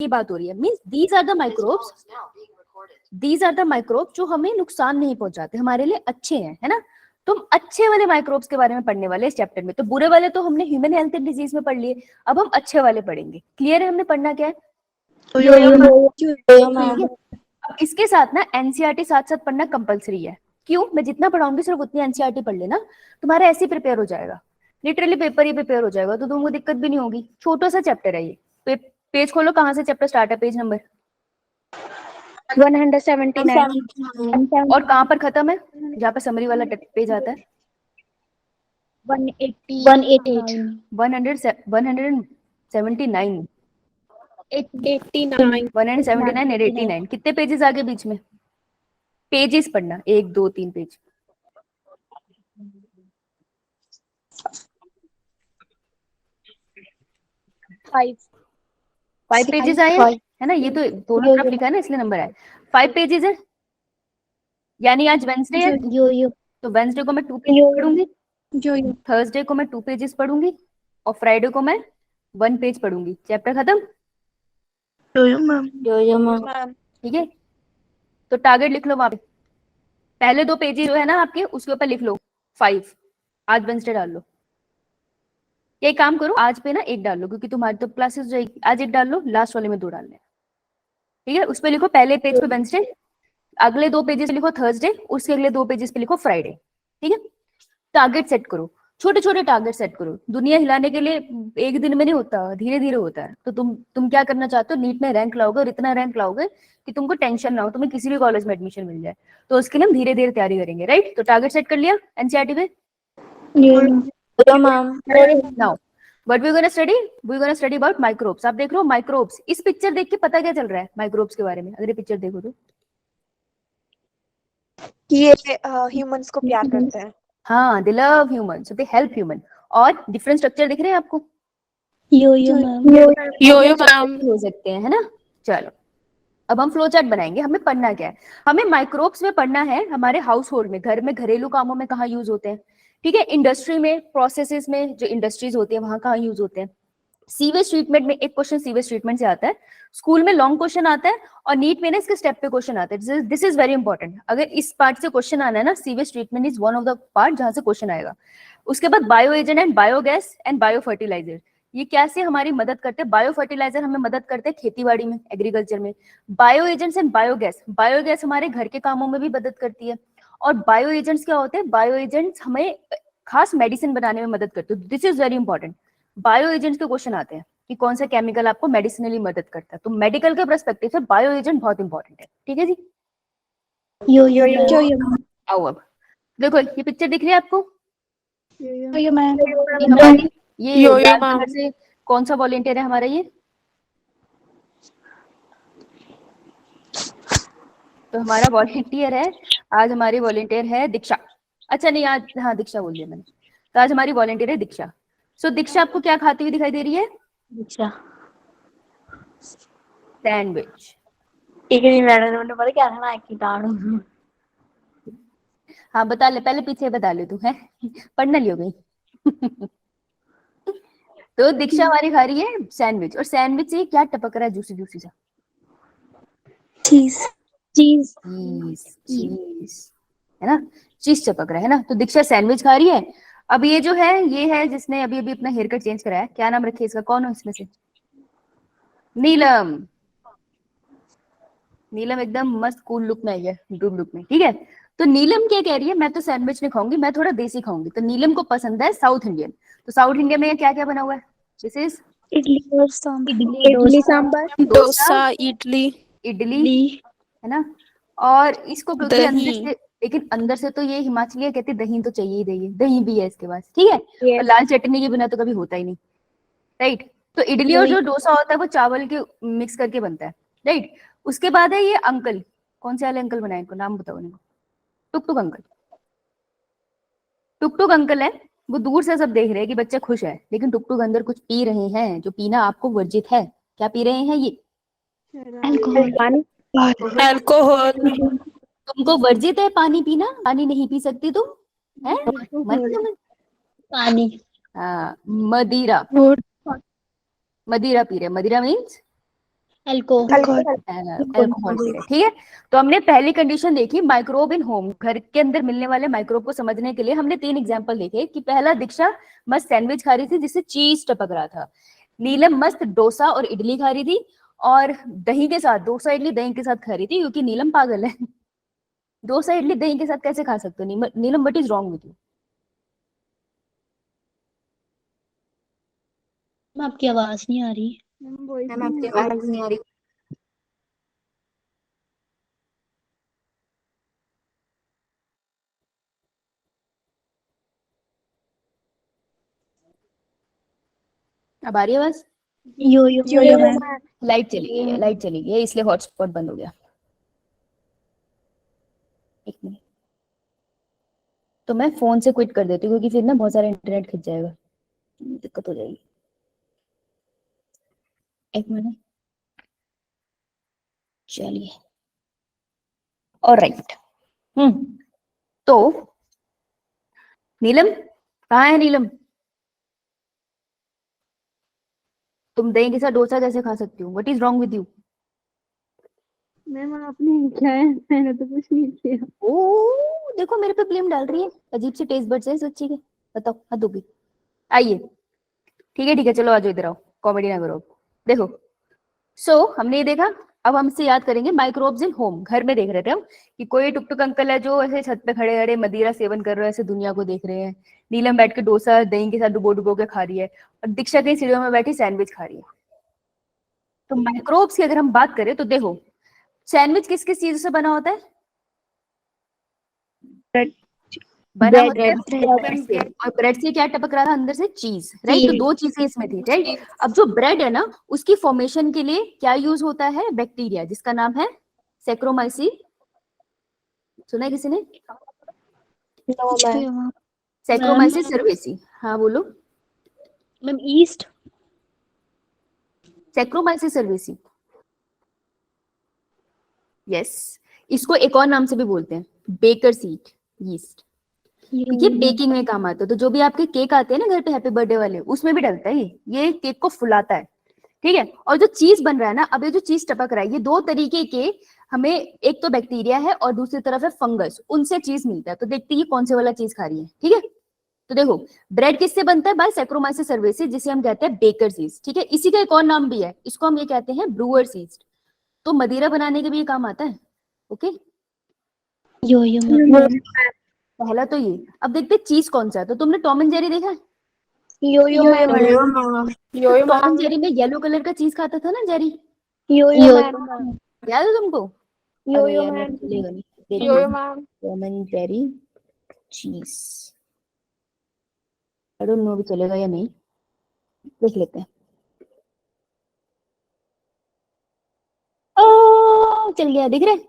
की बात हो रही है, means these are the microbes जो हमें नुकसान नहीं पहुंचाते, हमारे लिए अच्छे हैं, है ना। तुम अच्छे वाले माइक्रोब्स के बारे में पढ़ने वाले इस चैप्टर में। तो बुरे वाले तो हमने ह्यूमन हेल्थ एंड डिजीज में पढ़ लिए, अब हम अच्छे वाले पढ़ेंगे। क्लियर है हमने पढ़ना क्या है? अब इसके साथ ना एनसीईआरटी साथ साथ पढ़ना कंपलसरी है। क्यों? मैं जितना पढ़ाऊंगी सिर्फ उतनी एनसीईआरटी पढ़ लेना, तुम्हारा ऐसे ही प्रिपेयर हो जाएगा, लिटरली पेपर ही प्रिपेयर हो जाएगा, तो तुमको दिक्कत भी नहीं होगी। छोटा सा चैप्टर है ये। पेज खोलो, कहाँ से चैप्टर स्टार्ट है, पेज नंबर 179 और कहाँ पर खत्म है, जहाँ पे समरी वाला पेज आता है? 188 179 179 और 89, कितने पेजेस आगे बीच में? पेजेस पढ़ना, 1 2 3 पेज। 5 पेजेस आए हैं, है ना। ये तो दोनों तरफ लिखा है ना, इसलिए नंबर आए। 5 पेजेस है, यानी आज वेंसडे है, तो वेंसडे को मैं 2 पेजेस पढ़ूंगी, थर्सडे को मैं 2 पेजेस पढ़ूंगी, और फ्राइडे को मैं 1 पेज पढ़ूंगी। चैप्टर खत्म। ठीक है, तो टारगेट लिख लो वहां पे, पहले 2 पेजेस जो है ना आपके, उसके ऊपर लिख लो 5। आज वेंसडे डाल लो। ये काम करो, आज पे ना 1 डाल लो, क्योंकि तुम्हारी तो क्लासेस जाएगी। आज 1 डाल लो, लास्ट वाले में 2 डालने हैं। ठीक है, उस पे लिखो पहले पेज पे वेंसडे, अगले 2 पेजेस पे लिखो थर्सडे, उसके अगले 2 पेजेस पे लिखो फ्राइडे। ठीक है, टारगेट सेट करो, छोटे छोटे टारगेट सेट करो। दुनिया हिलाने के लिए एक दिन में नहीं होता, धीरे धीरे होता है। तो तुम क्या करना चाहते हो? नीट में रैंक लाओगे, और इतना रैंक लाओगे कि तुमको टेंशन ना हो, तुम्हें किसी भी कॉलेज में एडमिशन मिल जाए। तो उसके लिए हम धीरे धीरे तैयारी करेंगे, राइट। तो टारगेट सेट कर लिया एनसीईआरटी में। Now what we gonna study? We gonna study about microbes. आप देख लो माइक्रोब्स, इस पिक्चर देख के पता क्या चल रहा है माइक्रोब्स के बारे में? अगर ये पिक्चर देखो तो ये ह्यूमंस को प्यार करते हैं। हाँ, दे love human, so they help human. और डिफरेंट स्ट्रक्चर दिख रहे हैं आपको? यो मैम हो सकते हैं, है ना। चलो, अब हम फ्लो चार्ट बनाएंगे। हमें पढ़ना क्या है? हमें माइक्रोब्स में पढ़ना है हमारे हाउस होल्ड में, घर में, घरेलू कामों में कहाँ यूज होते हैं। ठीक है, इंडस्ट्री में, प्रोसेसेस में, जो इंडस्ट्रीज होती है वहां कहाँ यूज होते हैं। सीवेज ट्रीटमेंट में एक क्वेश्चन सीवेज ट्रीटमेंट से आता है, स्कूल में लॉन्ग क्वेश्चन आता है, और नीट में ना इसके स्टेप पे क्वेश्चन आता है। This is very important. अगर इस पार्ट से क्वेश्चन आना है ना, sewage treatment is one of the part जहां से क्वेश्चन आएगा। उसके बाद bio agent and biogas and bio fertilizer, ये कैसे हमारी मदद करते हैं? बायो फर्टिलाइजर हमें मदद करते हैं खेतीबाड़ी में, एग्रीकल्चर में। Bio agents and biogas, biogas हमारे घर के कामों में भी मदद करती है। और बायो एजेंट्स क्या होते हैं? बायो एजेंट्स हमें खास मेडिसिन बनाने में मदद करते हैं। This is very important. Bio agents के क्वेश्चन आते हैं कि कौन सा केमिकल आपको मेडिसिनली मदद करता है। तो मेडिकल के पर्सपेक्टिव से बायो एजेंट बहुत इंपॉर्टेंट है। ठीक है जी। आओ अब देखो, ये पिक्चर दिख रही है आपको? ये हमारी, ये लाल कलर से कौन सा वॉलंटियर है हमारा? ये तो हमारा वॉलंटियर है आज, हमारी वॉलंटियर है दीक्षा। अच्छा नहीं, आज हाँ दीक्षा बोल दिया मैंने। तो आज हमारी वॉलंटियर है दीक्षा। सो दीक्षा आपको क्या खाती हुई दिखाई दे रही है? सैंडविच। हाँ बता ले, पहले पीछे बता ले तू, है पढ़ना लियो गई तो दीक्षा हमारी खा रही है सैंडविच, और सैंडविच से क्या टपक रहा है जूसी जूसी सा? चीज है ना, चीज टपक रहा है ना। तो दीक्षा सैंडविच खा रही है। अब ये जो है, ये है जिसने अभी अभी अपना हेयर कट चेंज कराया, क्या नाम रखे इसका? कौन हो इसमें से? नीलम। नीलम एकदम मस्त कूल लुक में आई है, ग्रुप लुक में। ठीक है, तो नीलम क्या कह रही है? मैं तो सैंडविच नहीं खाऊंगी, मैं थोड़ा देसी खाऊंगी। तो नीलम को पसंद है साउथ इंडियन। तो साउथ इंडियन में क्या क्या बना हुआ है? दिस इज इडली सांबर, डोसा, इडली, इडली, है ना। और इसको क्योंकि अंदर दही। से, लेकिन अंदर से तो ये हिमाचली कहते दही तो चाहिए ही चाहिए, दही भी है इसके पास। ठीक है, और लाल चटनी के बिना तो कभी होता ही नहीं, राइट। तो इडली और जो डोसा होता है वो चावल के मिक्स करके बनता है, राइट। उसके बाद है ये अंकल, कौन से वाले अंकल बनाए? इनको नाम बताओ इनको। टुक टुक अंकल। टुक टुक अंकल है, वो दूर से सब देख रहे हैं कि बच्चा खुश है, लेकिन टुक टुक अंदर कुछ पी रहे हैं जो पीना आपको वर्जित है। क्या पी रहे हैं ये? अल्कोहल। तुमको वर्जित है पानी पीना, पानी नहीं पी सकती तुम, है? पानी, हाँ, मदिरा। मदिरा पी रहे। मदिरा मीन्स अल्कोहल अल्कोहल से है, ठीक है। तो हमने पहली कंडीशन देखी माइक्रोब इन होम, घर के अंदर मिलने वाले माइक्रोब को समझने के लिए हमने 3 एग्जांपल देखे कि पहला दीक्षा मस्त सैंडविच खा रही थी जिससे चीज टपक रहा था, नीलम मस्त डोसा और इडली खा रही थी और दही के साथ, डोसा इडली दही के साथ खा रही थी क्योंकि नीलम पागल है। डोसा इडली दही के साथ कैसे खा सकते हो Neelam, what is wrong with you? आपकी आवाज नहीं आ रही। मैम आपकी आवाज नहीं आ रही। अब आ रही है आवाज? यो मैम। लाइट चली गई है, लाइट चली गई है इसलिए हॉटस्पॉट बंद हो गया। एक मिनट, तो मैं फोन से क्विट कर देती हूँ क्योंकि फिर ना बहुत सारा इंटरनेट खिंच जाएगा, दिक्कत हो जाएगी। एक मिनट, चलिए ऑलराइट। तो नीलम कहाँ है नीलम? तुम दही के साथ डोसा कैसे खा सकती हो? What is wrong with you? Ma'am आपने क्या है, मैंने तो कुछ नहीं किया। ओ देखो मेरे पे ब्लेम डाल रही है, अजीब सी टेस्ट बड्स है इस बच्ची के, बताओ हद होगी। आइए ठीक है चलो आ जाओ इधर आओ, कॉमेडी ना करो। देखो हमने ये देखा, अब हम इससे याद करेंगे माइक्रोब्स इन होम, घर में देख रहे थे हम कि कोई टुक टुक अंकल है जो ऐसे छत पे खड़े खड़े मदिरा सेवन कर रहे हैं, ऐसे दुनिया को देख रहे हैं। नीलम बैठ के डोसा दही के साथ डुबो डुबो के खा रही है और दीक्षा कहीं सीढ़ियों में बैठी सैंडविच खा रही है। तो माइक्रोब्स की अगर हम बात करें तो देखो सैंडविच किस किस चीज से बना होता है? बना होता है ब्रेड से, और ब्रेड से क्या टपक रहा था अंदर से? चीज, राइट। तो 2 चीजें इसमें थी, राइट। अब जो ब्रेड है ना उसकी फॉर्मेशन के लिए क्या यूज होता है? बैक्टीरिया जिसका नाम है सैक्रोमाइसीन। सुना है किसी ने? सैक्रोमाइसिस सर्वेसी। हाँ बोलो। Ma'am east. Saccharomyces सर्वेसी, yes. इसको एक और नाम से भी बोलते हैं, बेकर सीड यीस्ट, क्योंकि बेकिंग में काम आता है। तो जो भी आपके केक आते हैं ना घर पे हैप्पी बर्थडे वाले, उसमें भी डलता है ये केक को फुलाता है, ठीक है। और जो चीज बन रहा है ना, अब ये जो चीज टपक रहा है, ये 2 तरीके के हमें, एक तो बैक्टीरिया है और दूसरी तरफ है फंगस, उनसे चीज मिलता है। तो देखते हैं कौन से वाला चीज खा रही है, ठीक है। तो देखो ब्रेड किससे बनता है? बाय सैक्रोमाइसिस सर्वेसिस, जिसे हम कहते हैं बेकर यीस्ट, ठीक है। इसी का एक और नाम भी है, इसको हम ये कहते हैं ब्रूअर्स यीस्ट। तो मदिरा बनाने के भी ये काम आता है, ओके। पहला तो ये। अब देखते हैं चीज कौन सा है। तो तुमने टॉम एंड जेरी देखा है? टॉम एंड जेरी में येलो कलर का चीज खाता था ना जेरी, याद है तुमको? टॉम एंड जेरी चीज, आई डोंट नो भी चलेगा या नहीं, देख लेते हैं। ओ चल गया, दिख रहा है?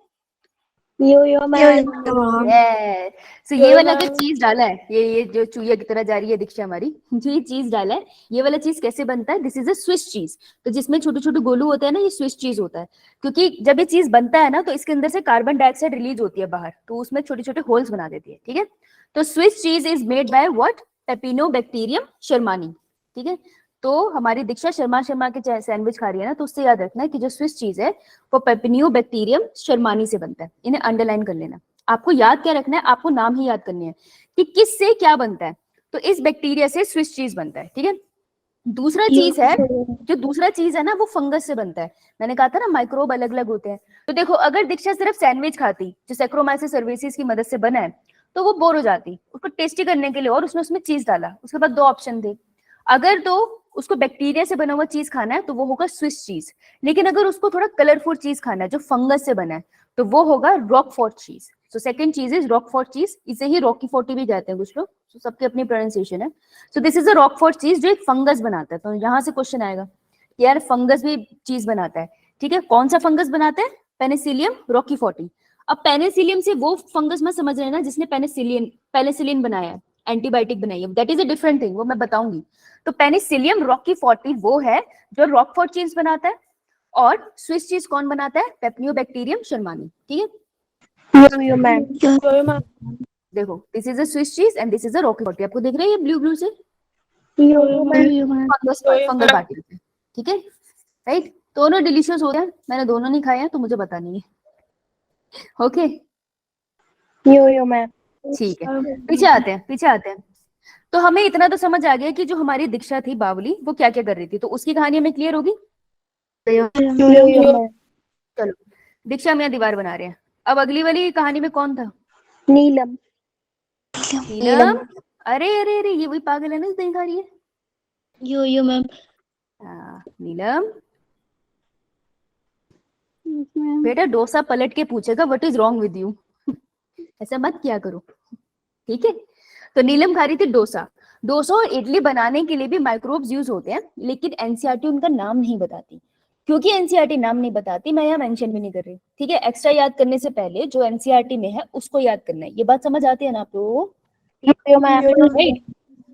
सो ये वाला जो चीज डाला है, ये जो चूहिया की तरह जा रही है दीक्षा हमारी, जो ये चीज डाला है, ये वाला चीज कैसे बनता है? This is a Swiss cheese. तो जिसमें छोटे छोटे गोलू होते हैं ना, ये स्विस चीज होता है। क्योंकि जब ये चीज बनता है ना तो इसके अंदर से कार्बन डाइऑक्साइड रिलीज होती है बाहर, तो उसमें छोटे छोटे होल्स बना देती है, ठीक है। तो Swiss cheese is made by what? Propionibacterium shermanii, ठीक है। तो हमारी दीक्षा शर्मा के सैंडविच खा रही है ना, तो उससे याद रखना है कि जो स्विस चीज है वो पेपिनियोबैक्टीरियम शर्मानी से बनता है। इन्हें अंडरलाइन कर लेना। आपको याद क्या रखना है? आपको नाम ही याद करने हैं कि किससे क्या बनता है। तो इस बैक्टीरिया से स्विस चीज बनता है, ठीक है। दूसरा चीज है, जो दूसरा चीज है ना वो फंगस से बनता है। मैंने कहा था ना माइक्रोब अलग अलग होते हैं। तो देखो अगर दीक्षा सिर्फ सैंडविच खाती जो सैक्रोमाइसिस सर्वेसिस की मदद से बना है, तो वो बोर हो जाती। उसको टेस्टी करने के लिए और उसमें चीज डाला, उसके बाद 2 ऑप्शन थे। अगर तो उसको बैक्टीरिया से बना हुआ चीज खाना है तो वो होगा स्विस चीज, लेकिन अगर उसको थोड़ा कलरफुल चीज खाना है जो फंगस से बना है तो वो होगा रॉकफोर्ट चीज। सो सेकंड चीज इज रॉकफोर्ट चीज, इसे ही रॉकी फोर्टी भी कहते हैं कुछ लोग, तो सबकी अपनी प्रोनाउंसिएशन है। So this is a Roquefort cheese जो एक फंगस बनाता है। तो यहाँ से क्वेश्चन आएगा कि यार फंगस भी चीज बनाता है, ठीक है। कौन सा फंगस बनाता है? Penicillium Rocky forty. अब पेनिसिलियम से वो फंगस मत समझ रहे ना जिसने पेनिसिलिन बनाया है, एंटीबायोटिक बनाई है, that is a different thing, वो मैं बताऊंगी। तो पेनिसिलियम रॉकी फोर्टी वो है जो रॉकफोर्ट चीज बनाता है, और स्विस चीज कौन बनाता है? पेपनियोबैक्टीरियम शर्मानी, ठीक है। देखो this is a Swiss cheese and this is a Rocky forty. आपको दिख रहा है ये ब्लू ब्लू से? फंगस पार्टिकल, ठीक है, राइट। दोनों डिलीशियस होते हैं, मैंने दोनों नहीं खाए हैं तो मुझे पता नहीं है। ओके यो मैम। ठीक है, पीछे आते हैं। तो हमें इतना तो समझ आ गया कि जो हमारी दीक्षा थी बावली वो क्या क्या कर रही थी, तो उसकी कहानी हमें क्लियर होगी। यो मैम। चलो दीक्षा हम यहाँ दीवार बना रहे हैं। अब अगली वाली कहानी में कौन था? नीलम। नीलम। अरे अरे अरे ये वही पागल है ना जो नहीं खा रही है। यो मैम। हाँ, नीलम बेटा डोसा पलट के पूछेगा what is wrong with you. ऐसा मत किया करो, ठीक है। तो नीलम खा रही थी डोसा। डोसा और इडली बनाने के लिए भी माइक्रोब्स यूज होते हैं, लेकिन एनसीईआरटी उनका नाम नहीं बताती। क्योंकि एनसीईआरटी नाम नहीं बताती, मैं यहाँ मेंशन भी नहीं कर रही, ठीक है। एक्स्ट्रा याद करने से पहले जो एनसीईआरटी में है उसको याद करना है। ये बात समझ आती है ना आप लोगों को? यो मैम। राइट,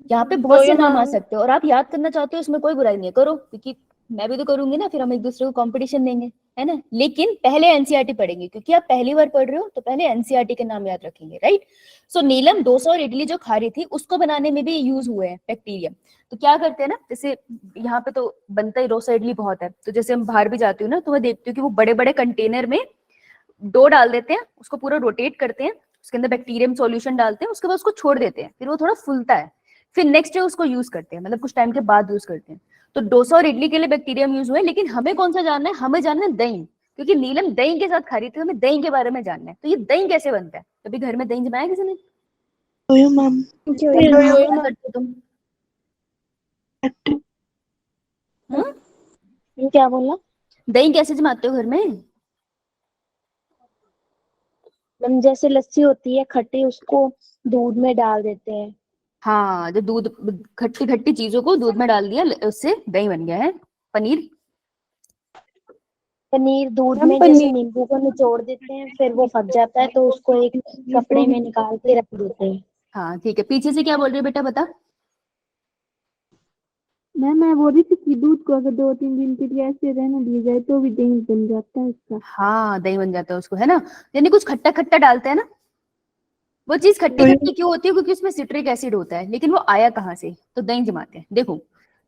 यहाँ पे बहुत से नाम आ सकते हो और आप याद करना चाहते हो, इसमें कोई बुराई नहीं है, करो, क्योंकि मैं भी तो करूंगी ना, फिर हम एक दूसरे को कंपटीशन देंगे, है ना। लेकिन पहले एनसीईआरटी पढ़ेंगे, क्योंकि आप पहली बार पढ़ रहे हो तो पहले एनसीईआरटी के नाम याद रखेंगे, राइट। सो नीलम डोसा और इडली जो खा रही थी उसको बनाने में भी यूज हुए हैं बैक्टीरिया। तो क्या करते हैं ना, जैसे यहाँ पे तो बनता ही डोसा इडली बहुत है, तो जैसे हम बाहर भी जाती हूँ ना तो मैं देखती हूँ कि वो बड़े बड़े कंटेनर में डो डाल देते हैं, उसको पूरा रोटेट करते हैं, उसके अंदर बैक्टीरियम सॉल्यूशन डालते हैं, उसके बाद उसको छोड़ देते हैं, फिर वो थोड़ा फूलता है, फिर नेक्स्ट डे उसको यूज करते हैं, मतलब कुछ टाइम के बाद यूज करते हैं। तो डोसा और इडली के लिए बैक्टीरियम यूज हुए, लेकिन हमें कौन सा जानना है? हमें जानना है दही, क्योंकि नीलम दही के साथ खा रही थी, हमें दही के बारे में जानना है। तो ये दही कैसे बनता है? कभी घर में दही जमाया किसी ने? यो मैम। क्या करते हो तुम? क्या बोला दही कैसे जमाते हो घर में? मैम? जैसे लस्सी होती है खट्टी, उसको दूध में डाल देते हैं। हाँ, जो दूध, खट्टी खट्टी चीजों को दूध में डाल दिया, उससे दही बन गया है। पनीर? पनीर दूध में जैसे नींबू को निचोड़ देते हैं, फिर वो फट जाता है तो उसको एक कपड़े में निकाल के रख देते हैं। हाँ ठीक है, पीछे से क्या बोल रही है बेटा, बता। मैं बोल रही थी कि दूध को अगर 2-3 दिन के लिए ऐसे रहने दिया जाए तो भी दही बन जाता है इसका। हाँ दही बन जाता है उसको, है ना। यानी कुछ खट्टा खट्टा डालते हैं ना, वो चीज खट्टी खट्टी क्यों होती है? क्योंकि उसमें सिट्रिक एसिड होता है। लेकिन वो आया कहाँ से? तो दही जमाते हैं। देखो,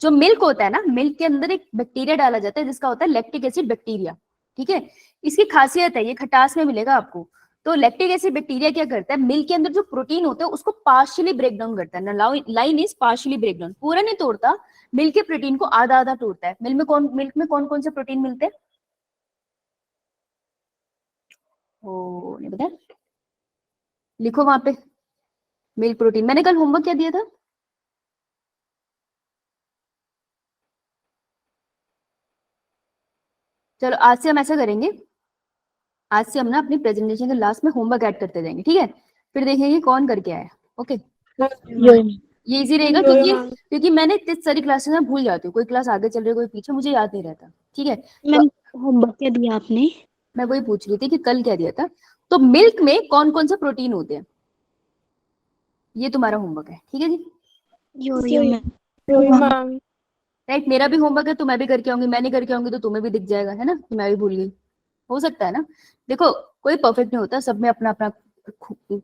जो मिल्क होता है ना, मिल्क के अंदर एक बैक्टीरिया डाला जाता है जिसका होता है लैक्टिक एसिड बैक्टीरिया, ठीक है। इसकी खासियत है, ये खटास में मिलेगा आपको। तो लैक्टिक एसिड बैक्टीरिया क्या करता है, मिल्क के अंदर जो प्रोटीन होता है उसको पार्शियली ब्रेक डाउन करता है ना। Line is partially break down, पूरा नहीं तोड़ता, मिल्क के प्रोटीन को आधा आधा तोड़ता है। मिल्क में कौन कौन से प्रोटीन मिलते हैं? ओ नहीं पता, लिखो वहां पे, मिल्क प्रोटीन। मैंने कल होमवर्क क्या दिया था? चलो आज से हम ऐसा करेंगे, आज से हम ना अपनी प्रेजेंटेशन के लास्ट में होमवर्क ऐड करते जाएंगे, ठीक है। फिर देखेंगे कौन करके आया। ओके, ये इजी रहेगा, क्योंकि मैंने इतनी सारी क्लासेस में भूल जाती हूँ, कोई क्लास आगे चल रही है कोई पीछे, मुझे याद नहीं रहता, ठीक है। तो मैम होमवर्क क्या दिया आपने? मैं वही पूछ रही थी कि कल क्या दिया था। तो मिल्क में कौन कौन सा प्रोटीन होते हैं, ये तुम्हारा होमवर्क है, ठीक है जी। यो मैम। राइट, मेरा भी होमवर्क है तो मैं भी करके आऊंगी, मैं नहीं करके आऊंगी तो तुम्हें भी दिख जाएगा, है ना, कि मैं भी भूल गई। हो सकता है ना। देखो, कोई परफेक्ट नहीं होता, सब में अपना अपना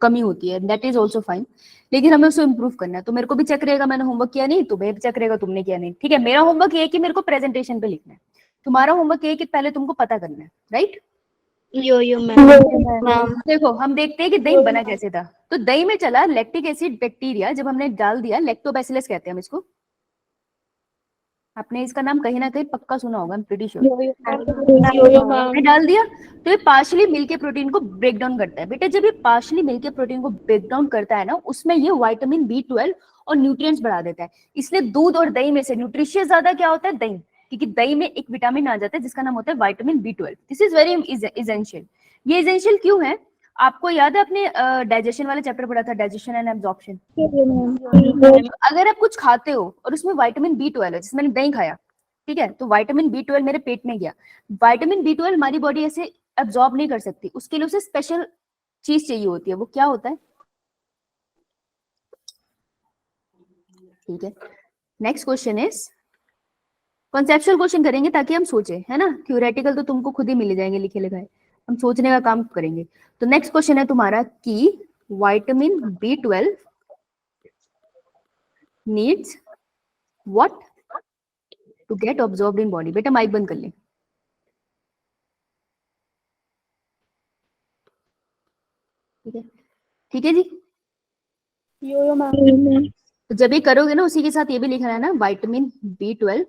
कमी होती है, दैट इज ऑल्सो फाइन। लेकिन हमें उसको इम्प्रूव करना है। तो मेरे को भी चेक रहेगा मैंने होमवर्क किया नहीं, तुम्हें भी चेक रहेगा तुमने किया नहीं, ठीक है। मेरा होमवर्क ये है कि मेरे को प्रेजेंटेशन पे लिखना है, तुम्हारा होमवर्क ये है कि पहले तुमको पता करना है, राइट। यो मैम। देखो हम देखते हैं कि दही बना कैसे था। तो दही में चला लैक्टिक एसिड बैक्टीरिया, जब हमने डाल दिया, लैक्टोबैसिलस कहते हैं हम इसको। आपने इसका नाम कहीं ना कहीं पक्का सुना होगा, आई एम प्रीटी श्योर। मैं डाल दिया तो ये पार्शियली मिल्क के प्रोटीन को ब्रेक डाउन करता है। बेटा जब ये पार्शियली मिल्क के प्रोटीन को ब्रेक डाउन करता है ना, उसमें ये विटामिन B12 और न्यूट्रिएंट्स बढ़ा देता है। इसलिए दूध और दही में से न्यूट्रिशियस ज्यादा क्या होता है? दही, क्योंकि दही में एक विटामिन आ जाता है जिसका नाम होता है vitamin B12। This is very essential. ये इसेंशियल क्यों है? आपको याद है अपने डाइजेशन वाले चैप्टर पढ़ा था, डाइजेशन एंड एब्जॉर्प्शन। अगर आप कुछ खाते हो और उसमें विटामिन B12 है, जिसमें मैंने दही खाया, ठीक है, तो विटामिन B12 मेरे पेट में गया। विटामिन B12 हमारी बॉडी ऐसे एब्जॉर्ब नहीं कर सकती, उसके लिए उसे स्पेशल चीज चाहिए होती है। वो क्या होता है? ठीक है, next question is, conceptual question करेंगे ताकि हम सोचे, है ना। थ्योरेटिकल तो तुमको खुद ही मिल जाएंगे लिखे लिखाए, हम सोचने का काम करेंगे। तो नेक्स्ट क्वेश्चन है तुम्हारा कि vitamin B12 needs what to get absorbed in body. बेटा माइक बंद कर ले। ठीक है जी। यो मैम। तो जब ये करोगे ना, उसी के साथ ये भी लिखना है ना, विटामिन B12